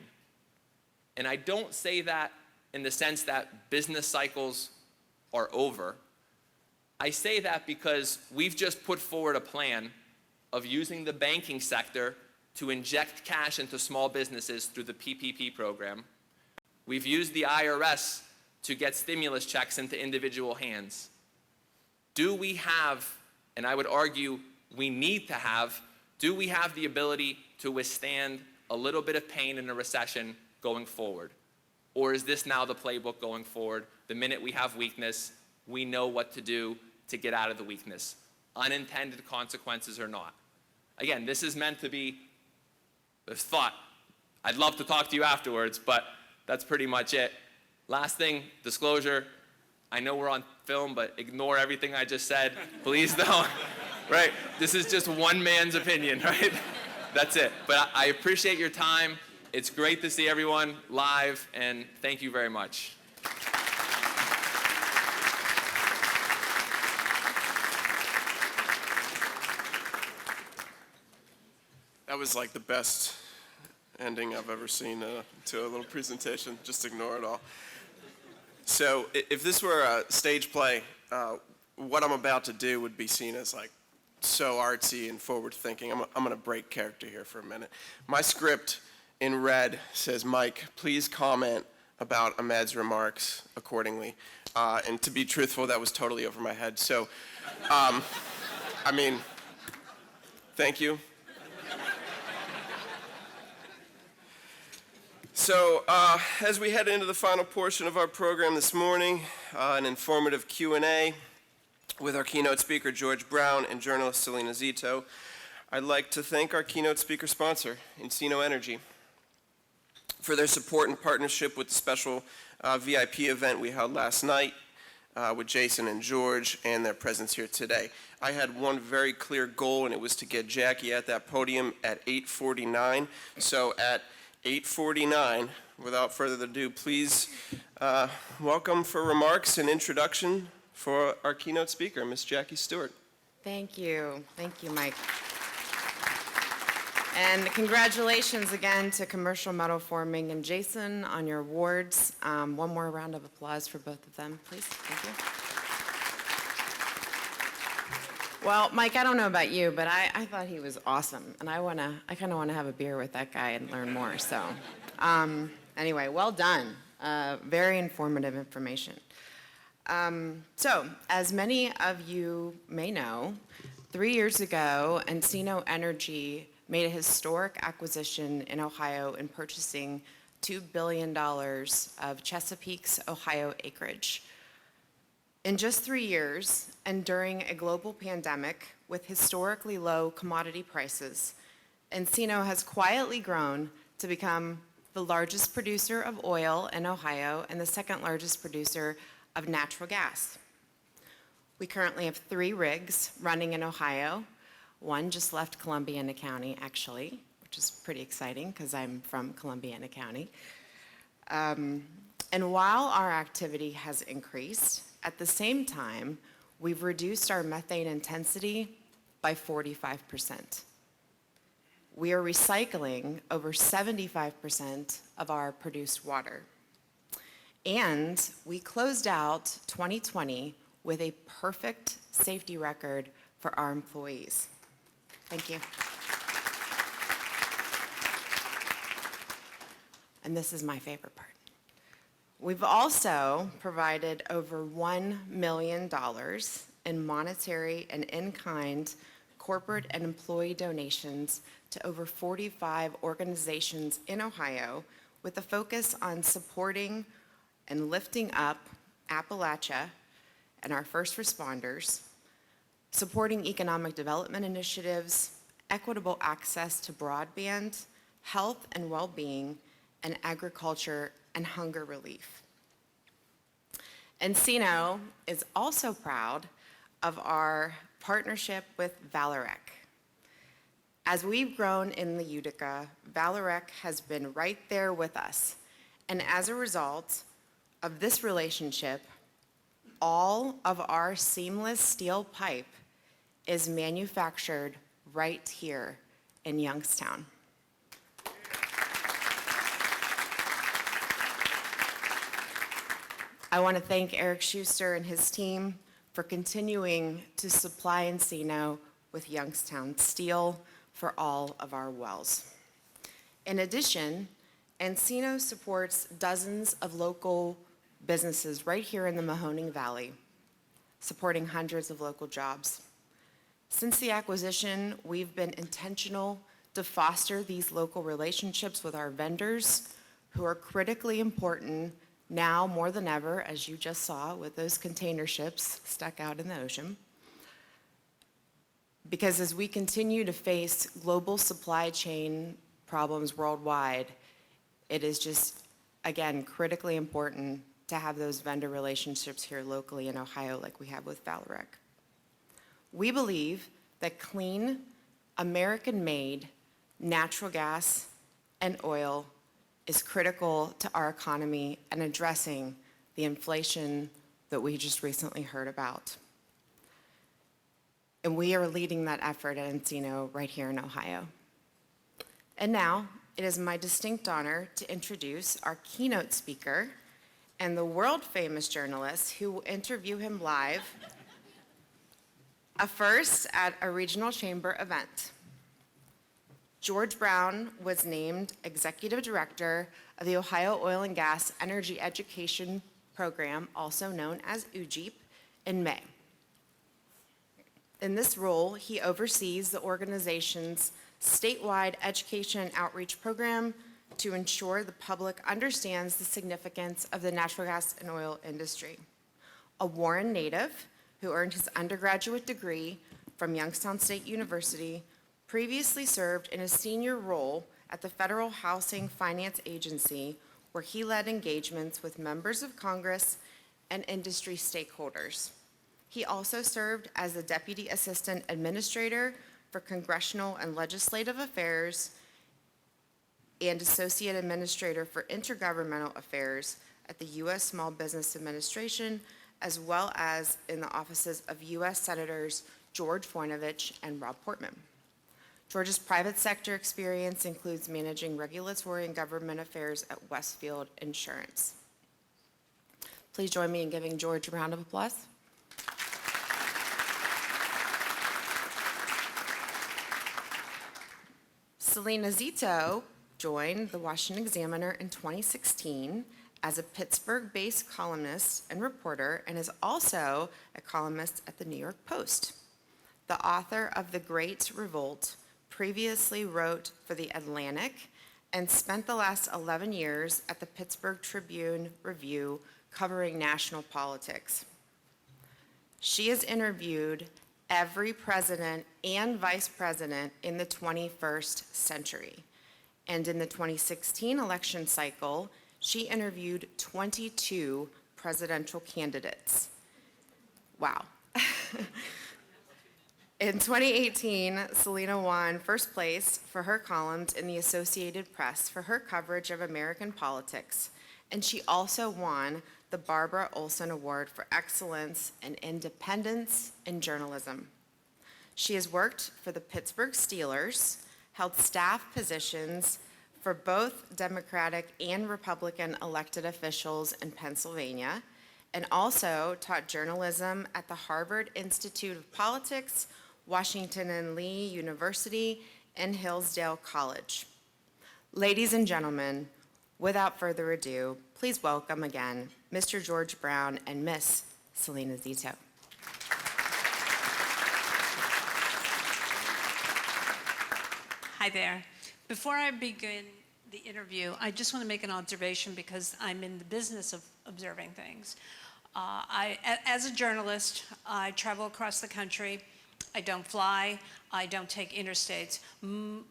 And I don't say that in the sense that business cycles are over. I say that because we've just put forward a plan of using the banking sector to inject cash into small businesses through the PPP program. We've used the IRS to get stimulus checks into individual hands. Do we have, and I would argue we need to have, do we have the ability to withstand a little bit of pain in a recession going forward? Or is this now the playbook going forward? The minute we have weakness, we know what to do to get out of the weakness, unintended consequences or not. Again, this is meant to be this thought. I'd love to talk to you afterwards, but that's pretty much it. Last thing, disclosure. I know we're on film, but ignore everything I just said. Please don't. Right? This is just one man's opinion, right? That's it. But I appreciate your time. It's great to see everyone live, and thank you very much. That was like the best ending I've ever seen to a little presentation. Just ignore it all. So if this were a stage play, what I'm about to do would be seen as like so artsy and forward thinking. I'm going to break character here for a minute. My script in red says, Mike, please comment about Ahmed's remarks accordingly. And to be truthful, that was totally over my head. So, I mean, thank you. So as we head into the final portion of our program this morning, an informative Q&A with our keynote speaker, George Brown, and journalist Selena Zito, I'd like to thank our keynote speaker sponsor, Encino Energy, for their support and partnership with the special VIP event we held last night with Jason and George and their presence here today. I had one very clear goal, and it was to get Jackie at that podium at 8:49. So at 8:49, without further ado, please welcome for remarks and introduction for our keynote speaker, Ms. Jackie Stewart. Thank you, Mike. And congratulations again to Commercial Metal Forming and Jason on your awards. One more round of applause for both of them, please. Thank you. Well, Mike, I don't know about you, but I thought he was awesome, and I kind of want to have a beer with that guy and learn more. So, anyway, well done. Very informative information. So, as many of you may know, 3 years ago, Encino Energy made a historic acquisition in Ohio in purchasing $2 billion of Chesapeake's Ohio acreage. In just 3 years, and during a global pandemic with historically low commodity prices, Encino has quietly grown to become the largest producer of oil in Ohio and the second largest producer of natural gas. We currently have 3 rigs running in Ohio. One just left Columbiana County, actually, which is pretty exciting because I'm from Columbiana County. And while our activity has increased, at the same time, we've reduced our methane intensity by 45%. We are recycling over 75% of our produced water. And we closed out 2020 with a perfect safety record for our employees. Thank you. And this is my favorite part. We've also provided over $1 million in monetary and in-kind corporate and employee donations to over 45 organizations in Ohio with a focus on supporting and lifting up Appalachia and our first responders, supporting economic development initiatives, equitable access to broadband, health and well-being, and agriculture and hunger relief. Encino is also proud of our partnership with Valorec. As we've grown in the Utica, Valorec has been right there with us. And as a result of this relationship, all of our seamless steel pipe is manufactured right here in Youngstown. I want to thank Eric Schuster and his team for continuing to supply Encino with Youngstown steel for all of our wells. In addition, Encino supports dozens of local businesses right here in the Mahoning Valley, supporting hundreds of local jobs. Since the acquisition, we've been intentional to foster these local relationships with our vendors who are critically important now more than ever, as you just saw with those container ships stuck out in the ocean. Because as we continue to face global supply chain problems worldwide, it is just, again, critically important to have those vendor relationships here locally in Ohio like we have with Valorec. We believe that clean, American-made natural gas and oil is critical to our economy and addressing the inflation that we just recently heard about. And we are leading that effort at Encino right here in Ohio. And now, it is my distinct honor to introduce our keynote speaker and the world-famous journalist who will interview him live, a first at a regional chamber event. George Brown was named Executive Director of the Ohio Oil and Gas Energy Education Program, also known as UGEP, in May. In this role, he oversees the organization's statewide education and outreach program to ensure the public understands the significance of the natural gas and oil industry. A Warren native who earned his undergraduate degree from Youngstown State University, previously served in a senior role at the Federal Housing Finance Agency, where he led engagements with members of Congress and industry stakeholders. He also served as the Deputy Assistant Administrator for Congressional and Legislative Affairs and Associate Administrator for Intergovernmental Affairs at the U.S. Small Business Administration, as well as in the offices of U.S. Senators George Voinovich and Rob Portman. George's private sector experience includes managing regulatory and government affairs at Westfield Insurance. Please join me in giving George a round of applause. Selena Zito joined the Washington Examiner in 2016 as a Pittsburgh-based columnist and reporter, and is also a columnist at the New York Post. The author of The Great Revolt previously wrote for The Atlantic and spent the last 11 years at the Pittsburgh Tribune Review covering national politics. She has interviewed every president and vice president in the 21st century. And in the 2016 election cycle, she interviewed 22 presidential candidates. Wow. In 2018, Selena won first place for her columns in the Associated Press for her coverage of American politics, and she also won the Barbara Olson Award for Excellence and Independence in Journalism. She has worked for the Pittsburgh Steelers, held staff positions for both Democratic and Republican elected officials in Pennsylvania, and also taught journalism at the Harvard Institute of Politics, Washington and Lee University, and Hillsdale College. Ladies and gentlemen, without further ado, please welcome again Mr. George Brown and Miss Selena Zito. Hi there. Before I begin the interview, I just want to make an observation because I'm in the business of observing things. As a journalist, I travel across the country. I don't fly. I don't take interstates.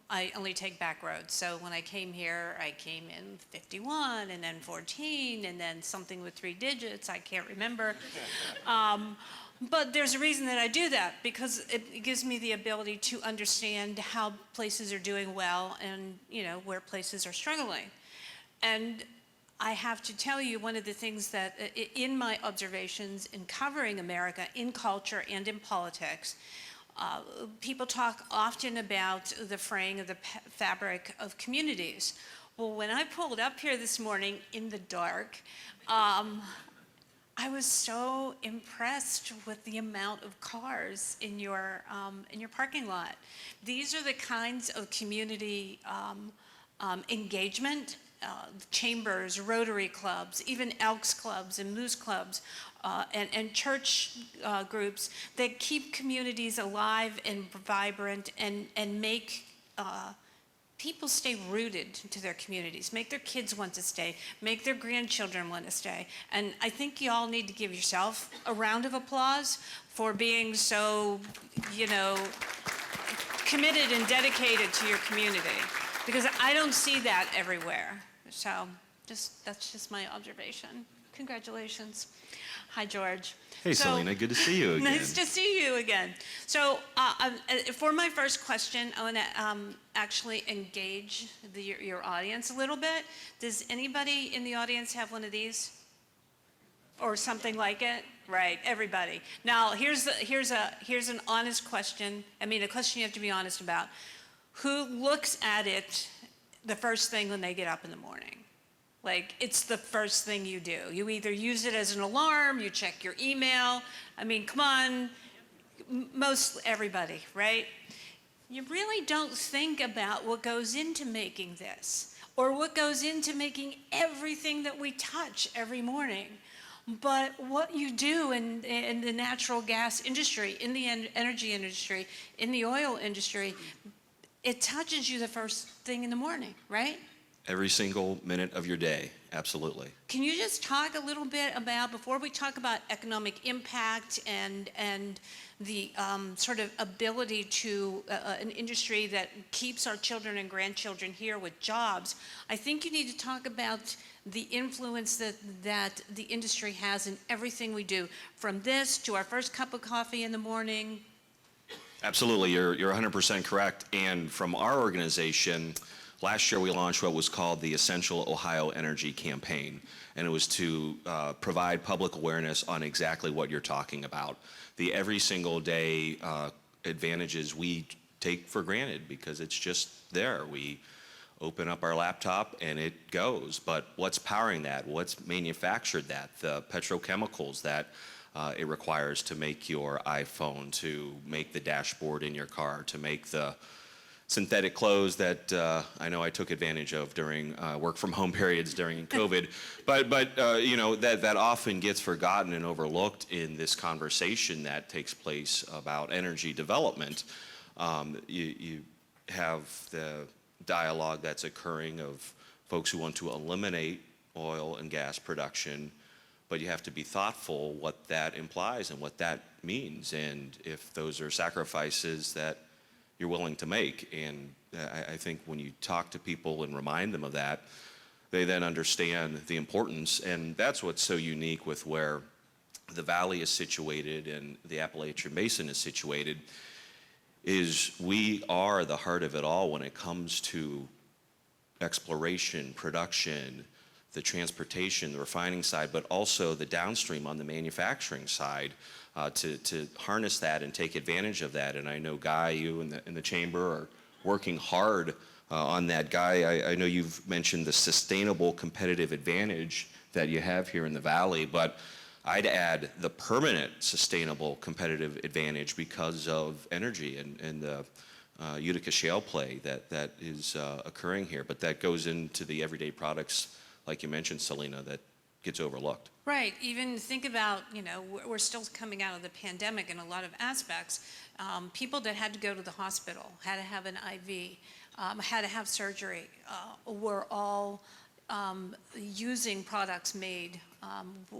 I only take back roads. So when I came here, I came in 51 and then 14 and then something with 3 digits. I can't remember. But there's a reason that I do that, because it gives me the ability to understand how places are doing well and, you know, where places are struggling. And I have to tell you, one of the things that in my observations in covering America in culture and in politics, people talk often about the fraying of the fabric of communities. Well, when I pulled up here this morning in the dark, I was so impressed with the amount of cars in your parking lot. These are the kinds of community engagement, chambers, Rotary clubs, even Elks clubs and Moose clubs, and church groups that keep communities alive and vibrant and make people stay rooted to their communities, make their kids want to stay, make their grandchildren want to stay. And I think you all need to give yourself a round of applause for being so, you know, committed and dedicated to your community, because I don't see that everywhere. So that's just my observation. Congratulations. Hi, George. Hey, Selena, good to see you again. Nice to see you again. So for my first question, I want to actually engage your audience a little bit. Does anybody in the audience have one of these? Or something like it? Right, everybody. Now, here's an honest question. I mean, a question you have to be honest about. Who looks at it the first thing when they get up in the morning? Like, it's the first thing you do. You either use it as an alarm, you check your email. I mean, come on, most everybody, right? You really don't think about what goes into making this, or what goes into making everything that we touch every morning. But what you do in the natural gas industry, in the energy industry, in the oil industry, it touches you the first thing in the morning, right? Every single minute of your day, absolutely. Can you just talk a little bit about, before we talk about economic impact and the sort of ability to an industry that keeps our children and grandchildren here with jobs, I think you need to talk about the influence that the industry has in everything we do, from this to our first cup of coffee in the morning. Absolutely, you're 100% correct. And from our organization, last year we launched what was called the Essential Ohio Energy Campaign, and it was to provide public awareness on exactly what you're talking about. The every single day advantages we take for granted because it's just there. We open up our laptop and it goes, but what's powering that? What's manufactured that? The petrochemicals that it requires to make your iPhone, to make the dashboard in your car, to make the synthetic clothes that I know I took advantage of during work from home periods during COVID. But you know, that often gets forgotten and overlooked in this conversation that takes place about energy development. You have the dialogue that's occurring of folks who want to eliminate oil and gas production, but you have to be thoughtful what that implies and what that means, and if those are sacrifices that you're willing to make. And I think when you talk to people and remind them of that, they then understand the importance. And that's what's so unique with where the Valley is situated and the Appalachian Basin is situated, is we are the heart of it all when it comes to exploration, production, the transportation, the refining side, but also the downstream on the manufacturing side, to harness that and take advantage of that. And I know, Guy, you in the chamber are working hard on that. Guy, I know you've mentioned the sustainable competitive advantage that you have here in the Valley, but I'd add the permanent sustainable competitive advantage because of energy and the Utica shale play that is occurring here. But that goes into the everyday products, like you mentioned, Selena, that gets overlooked. Right. Even think about, you know, we're still coming out of the pandemic in a lot of aspects. People that had to go to the hospital, had to have an IV, had to have surgery, were all using products made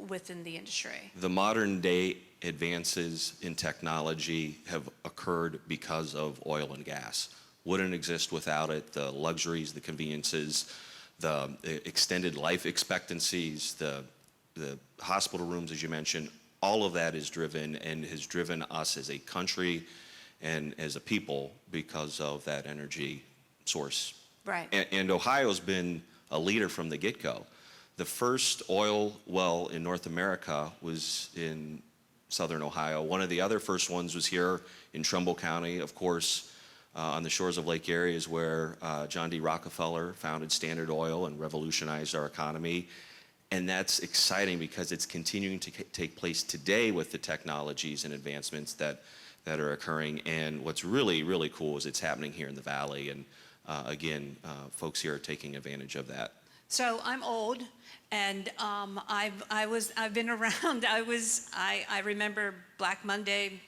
within the industry. The modern day advances in technology have occurred because of oil and gas. Wouldn't exist without it. The luxuries, the conveniences, the extended life expectancies, the hospital rooms, as you mentioned, all of that is driven and has driven us as a country and as a people because of that energy source. Right. And Ohio's been a leader from the get-go. The first oil well in North America was in southern Ohio. One of the other first ones was here in Trumbull County, of course, on the shores of Lake Erie is where John D. Rockefeller founded Standard Oil and revolutionized our economy. And that's exciting because it's continuing to take place today with the technologies and advancements that are occurring. And what's really, really cool is it's happening here in the Valley. And again, folks here are taking advantage of that. So I'm old, and I've been around. I remember Black Monday.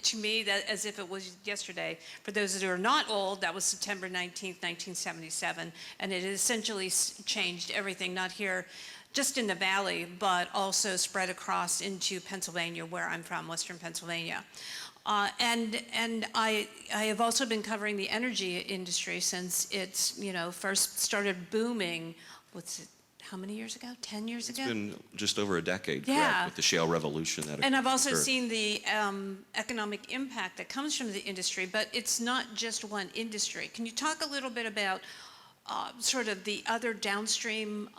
To me, that as if it was yesterday. For those who are not old, that was September 19th, 1977, and it essentially changed everything, not here, just in the Valley, but also spread across into Pennsylvania, where I'm from, Western Pennsylvania. And I have also been covering the energy industry since it's, you know, first started booming. How many years ago? 10 years ago? It's been just over a decade, Yeah. correct, with the shale revolution that And I've also occurred. seen the economic impact that comes from the industry, but it's not just one industry. Can you talk a little bit about sort of the other downstream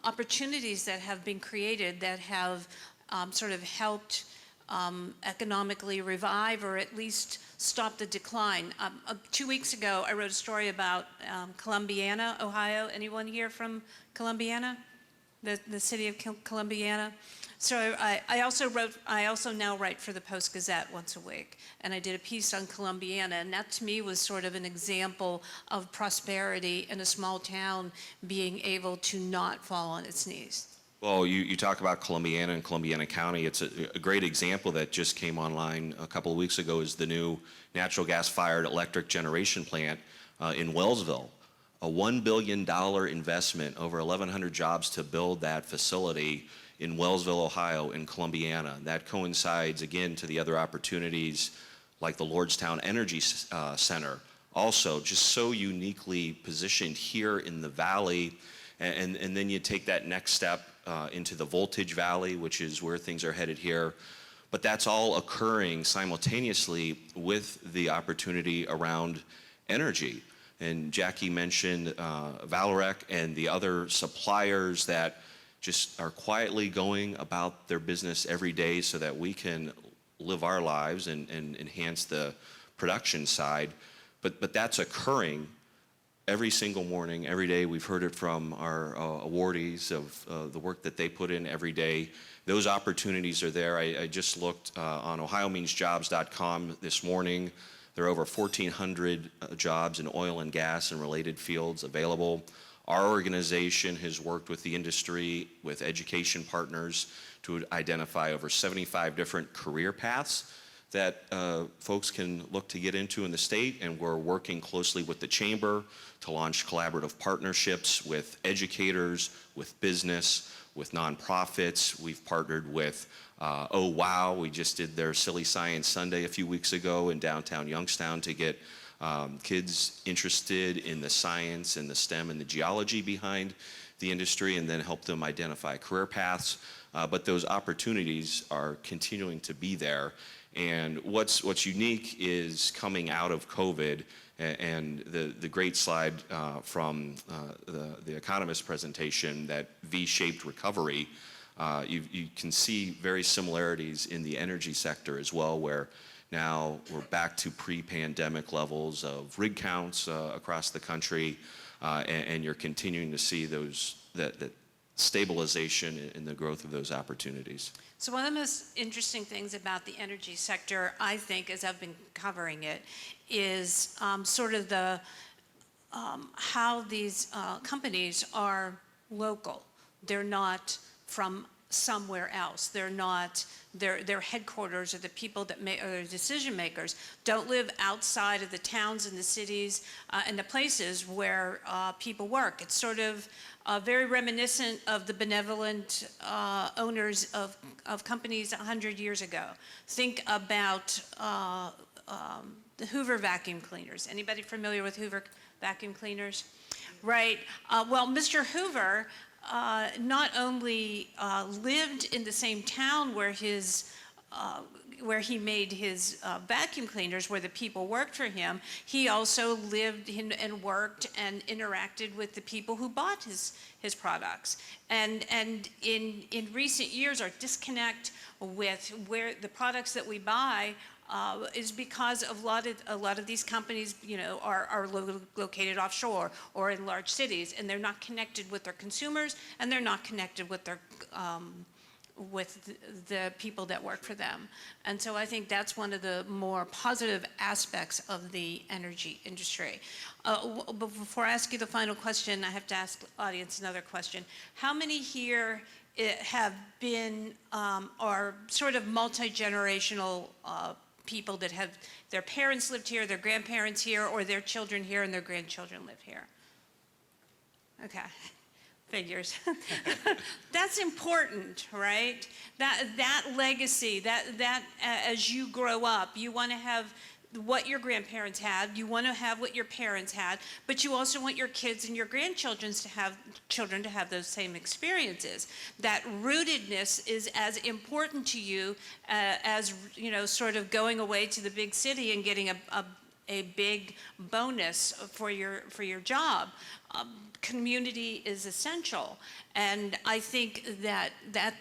opportunities that have been created that have sort of helped economically revive or at least stop the decline? 2 weeks ago, I wrote a story about Columbiana, Ohio. Anyone here from Columbiana? The city of Columbiana? So I also now write for the Post-Gazette once a week, and I did a piece on Columbiana, and that to me was sort of an example of prosperity in a small town being able to not fall on its knees. Well, you talk about Columbiana and Columbiana County. It's a great example that just came online a couple of weeks ago is the new natural gas-fired electric generation plant in Wellsville. A $1 billion investment, over 1,100 jobs to build that facility in Wellsville, Ohio, in Columbiana. That coincides, again, to the other opportunities like the Lordstown Energy Center, also just so uniquely positioned here in the Valley. And then you take that next step into the Voltage Valley, which is where things are headed here. But that's all occurring simultaneously with the opportunity around energy. And Jackie mentioned Valorec and the other suppliers that just are quietly going about their business every day so that we can live our lives and enhance the production side. But that's occurring every single morning, every day. We've heard it from our awardees of the work that they put in every day. Those opportunities are there. I just looked on OhioMeansJobs.com this morning. There are over 1,400 jobs in oil and gas and related fields available. Our organization has worked with the industry, with education partners, to identify over 75 different career paths that folks can look to get into in the state, and we're working closely with the Chamber to launch collaborative partnerships with educators, with business, with nonprofits. We've partnered with Oh Wow, we just did their Silly Science Sunday a few weeks ago in downtown Youngstown to get kids interested in the science and the STEM and the geology behind the industry, and then help them identify career paths. But those opportunities are continuing to be there. And what's unique is coming out of COVID, and the great slide from the economist presentation, that V-shaped recovery, you can see very similarities in the energy sector as well, where now we're back to pre-pandemic levels of rig counts across the country, and you're continuing to see that stabilization in the growth of those opportunities. So one of the most interesting things about the energy sector, I think, as I've been covering it, is sort of the how these companies are local. They're not from somewhere else. They're not, their headquarters, or the people that or the decision makers don't live outside of the towns and the cities and the places where people work. It's sort of very reminiscent of the benevolent owners of companies 100 years ago. Think about the Hoover vacuum cleaners. Anybody familiar with Hoover vacuum cleaners? Right. Well, Mr. Hoover not only lived in the same town where he made his vacuum cleaners, where the people worked for him, he also lived and worked and interacted with the people who bought his products. And in recent years, our disconnect with where the products that we buy is because of a lot of these companies, are located offshore or in large cities, and they're not connected with their consumers, and they're not connected with their with the people that work for them. And so I think that's one of the more positive aspects of the energy industry. Before I ask you the final question, I have to ask the audience another question. How many here have been, are sort of multi-generational people that have their parents lived here, their grandparents here, or their children here and their grandchildren live here? Okay. Figures. That's important, right? That legacy, that as you grow up, you want to have what your grandparents had, you want to have what your parents had, but you also want your kids and your grandchildren to have those same experiences. That rootedness is as important to you as, sort of going away to the big city and getting a big bonus for your job. Community is essential, and I think that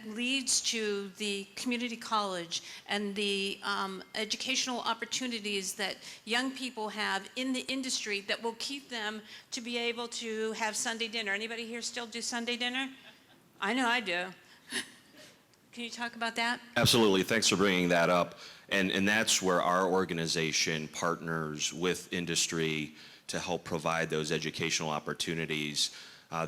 leads to the community college and the educational opportunities that young people have in the industry that will keep them to be able to have Sunday dinner. Anybody here still do Sunday dinner? I know I do. Can you talk about that? Absolutely. Thanks for bringing that up. And that's where our organization partners with industry to help provide those educational opportunities.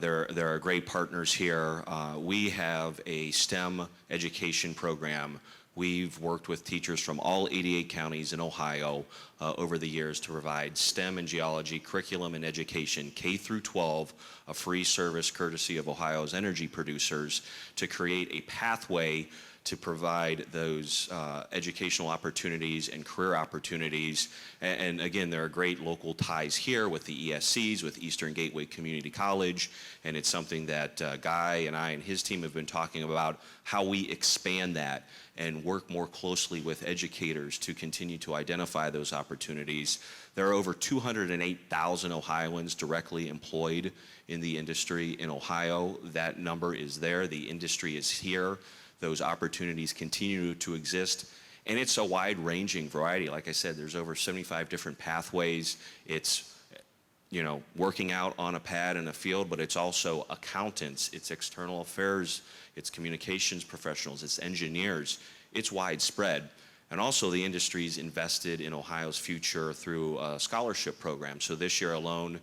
There are great partners here. We have a STEM education program. We've worked with teachers from all 88 counties in Ohio over the years to provide STEM and geology curriculum and education, K through 12, a free service courtesy of Ohio's energy producers, to create a pathway to provide those educational opportunities and career opportunities. And again, there are great local ties here with the ESCs, with Eastern Gateway Community College, and it's something that Guy and I and his team have been talking about, how we expand that and work more closely with educators to continue to identify those opportunities. There are over 208,000 Ohioans directly employed in the industry in Ohio. That number is there. The industry is here. Those opportunities continue to exist, and it's a wide-ranging variety. Like I said, there's over 75 different pathways. It's, working out on a pad in a field, but it's also accountants, it's external affairs, it's communications professionals, it's engineers. It's widespread. And also the industry's invested in Ohio's future through a scholarship program. So this year alone,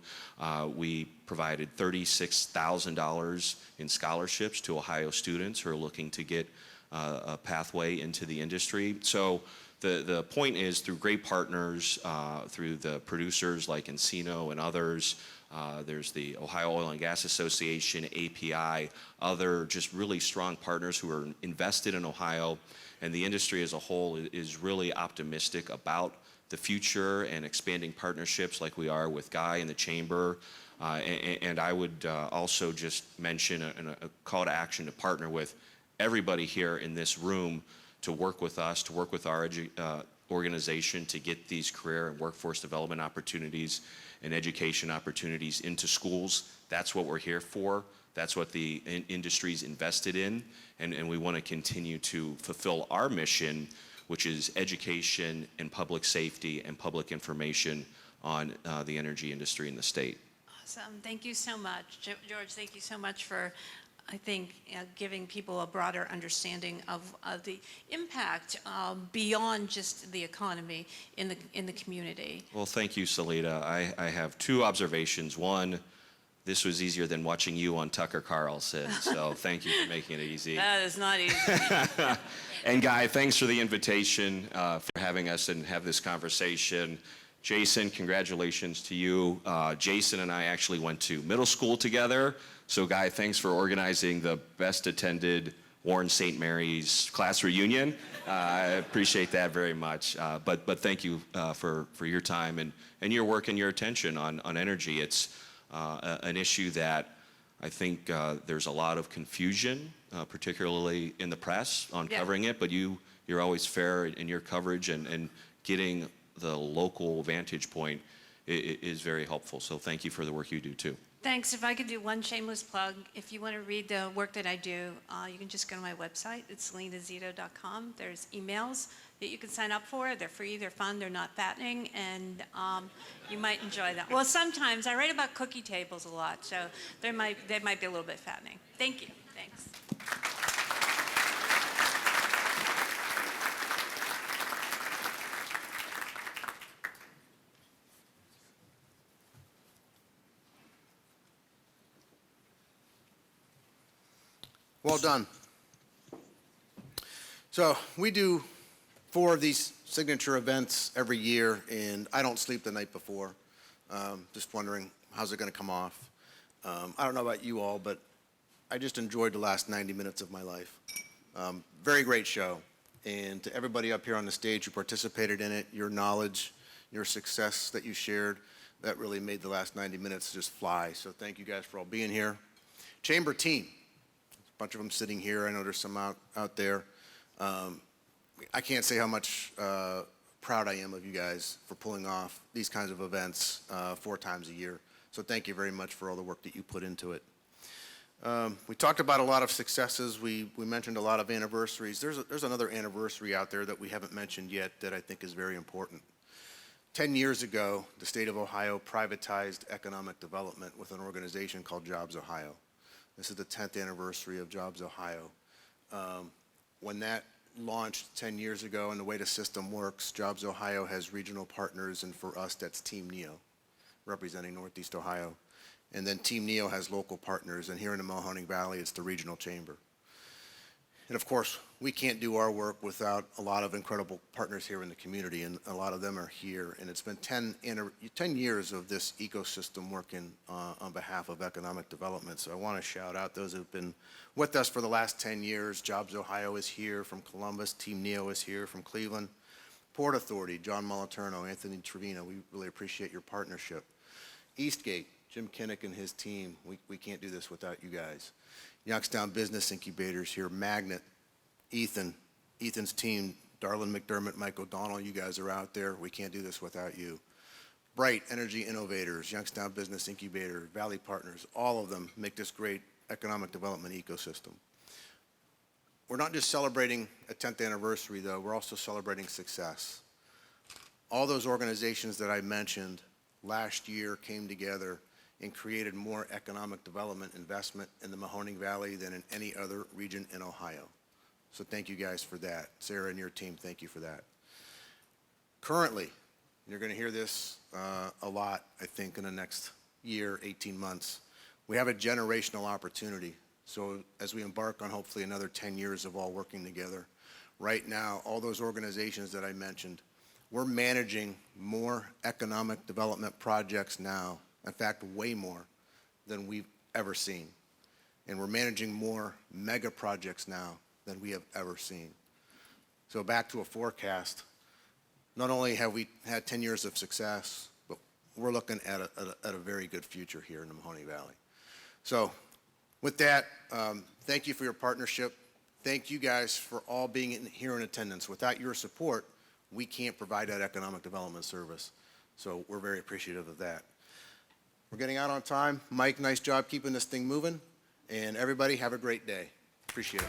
we provided $36,000 in scholarships to Ohio students who are looking to get a pathway into the industry. So the point is, through great partners, through the producers like Encino and others, there's the Ohio Oil and Gas Association, API, other just really strong partners who are invested in Ohio, and the industry as a whole is really optimistic about the future and expanding partnerships like we are with Guy and the Chamber. And I would also just mention a call to action to partner with everybody here in this room to work with us, to work with our organization to get these career and workforce development opportunities and education opportunities into schools. That's what we're here for. That's what the industry's invested in, and we want to continue to fulfill our mission, which is education and public safety and public information on the energy industry in the state. Awesome. Thank you so much. George, thank you so much for, I think, giving people a broader understanding of the impact beyond just the economy in the community. Well, thank you, Salita. I have two observations. One, this was easier than watching you on Tucker Carlson, so thank you for making it easy. That is not easy. And Guy, thanks for the invitation, for having us and have this conversation. Jason, congratulations to you. Jason and I actually went to middle school together. So Guy, thanks for organizing the best attended Warren St. Mary's class reunion. I appreciate that very much. But thank you for your time and your work and your attention on energy. It's an issue that I think there's a lot of confusion, particularly in the press on covering it, but you're always fair in your coverage and getting the local vantage point is very helpful. So thank you for the work you do too. Thanks. If I could do one shameless plug, if you want to read the work that I do, you can just go to my website. It's selinazito.com. There's emails that you can sign up for. They're free, they're fun, they're not fattening, and you might enjoy that. Well, sometimes I write about cookie tables a lot, so they might be a little bit fattening. Thank you. Thanks. Well done. So we do 4 of these signature events every year, and I don't sleep the night before. Just wondering, how's it going to come off? I don't know about you all, but I just enjoyed the last 90 minutes of my life. Very great show. And to everybody up here on the stage who participated in it, your knowledge, your success that you shared, that really made the last 90 minutes just fly. So thank you guys for all being here. Chamber team. Bunch of them sitting here. I know there's some out there. I can't say how much proud I am of you guys for pulling off these kinds of events 4 times a year. So thank you very much for all the work that you put into it. We talked about a lot of successes. We mentioned a lot of anniversaries. There's another anniversary out there that we haven't mentioned yet that I think is very important. 10 years ago, the state of Ohio privatized economic development with an organization called Jobs Ohio. This is the 10th anniversary of Jobs Ohio. When that launched 10 years ago and the way the system works, Jobs Ohio has regional partners, and for us, that's Team NEO, representing Northeast Ohio. And then Team NEO has local partners, and here in the Mahoning Valley, it's the Regional Chamber. And of course, we can't do our work without a lot of incredible partners here in the community, and a lot of them are here. And it's been 10 years of this ecosystem working on behalf of economic development. So I want to shout out those who have been with us for the last 10 years. Jobs Ohio is here from Columbus. Team NEO is here from Cleveland. Port Authority, John Moliterno, Anthony Trevino, we really appreciate your partnership. Eastgate, Jim Kinnick and his team, we can't do this without you guys. Youngstown Business Incubators here, Magnet, Ethan's team, Darlin McDermott, Mike O'Donnell, you guys are out there. We can't do this without you. Bright Energy Innovators, Youngstown Business Incubator, Valley Partners, all of them make this great economic development ecosystem. We're not just celebrating a 10th anniversary, though, we're also celebrating success. All those organizations that I mentioned last year came together and created more economic development investment in the Mahoning Valley than in any other region in Ohio. So thank you guys for that. Sarah and your team, thank you for that. Currently, you're going to hear this a lot, I think, in the next year, 18 months. We have a generational opportunity. So as we embark on hopefully another 10 years of all working together, right now, all those organizations that I mentioned, we're managing more economic development projects now, in fact, way more than we've ever seen. And we're managing more mega projects now than we have ever seen. So back to a forecast, not only have we had 10 years of success, but we're looking at a very good future here in the Mahoney Valley. So with that, thank you for your partnership. Thank you guys for all being here in attendance. Without your support, we can't provide that economic development service. So we're very appreciative of that. We're getting out on time. Mike, nice job keeping this thing moving. And everybody, have a great day. Appreciate it.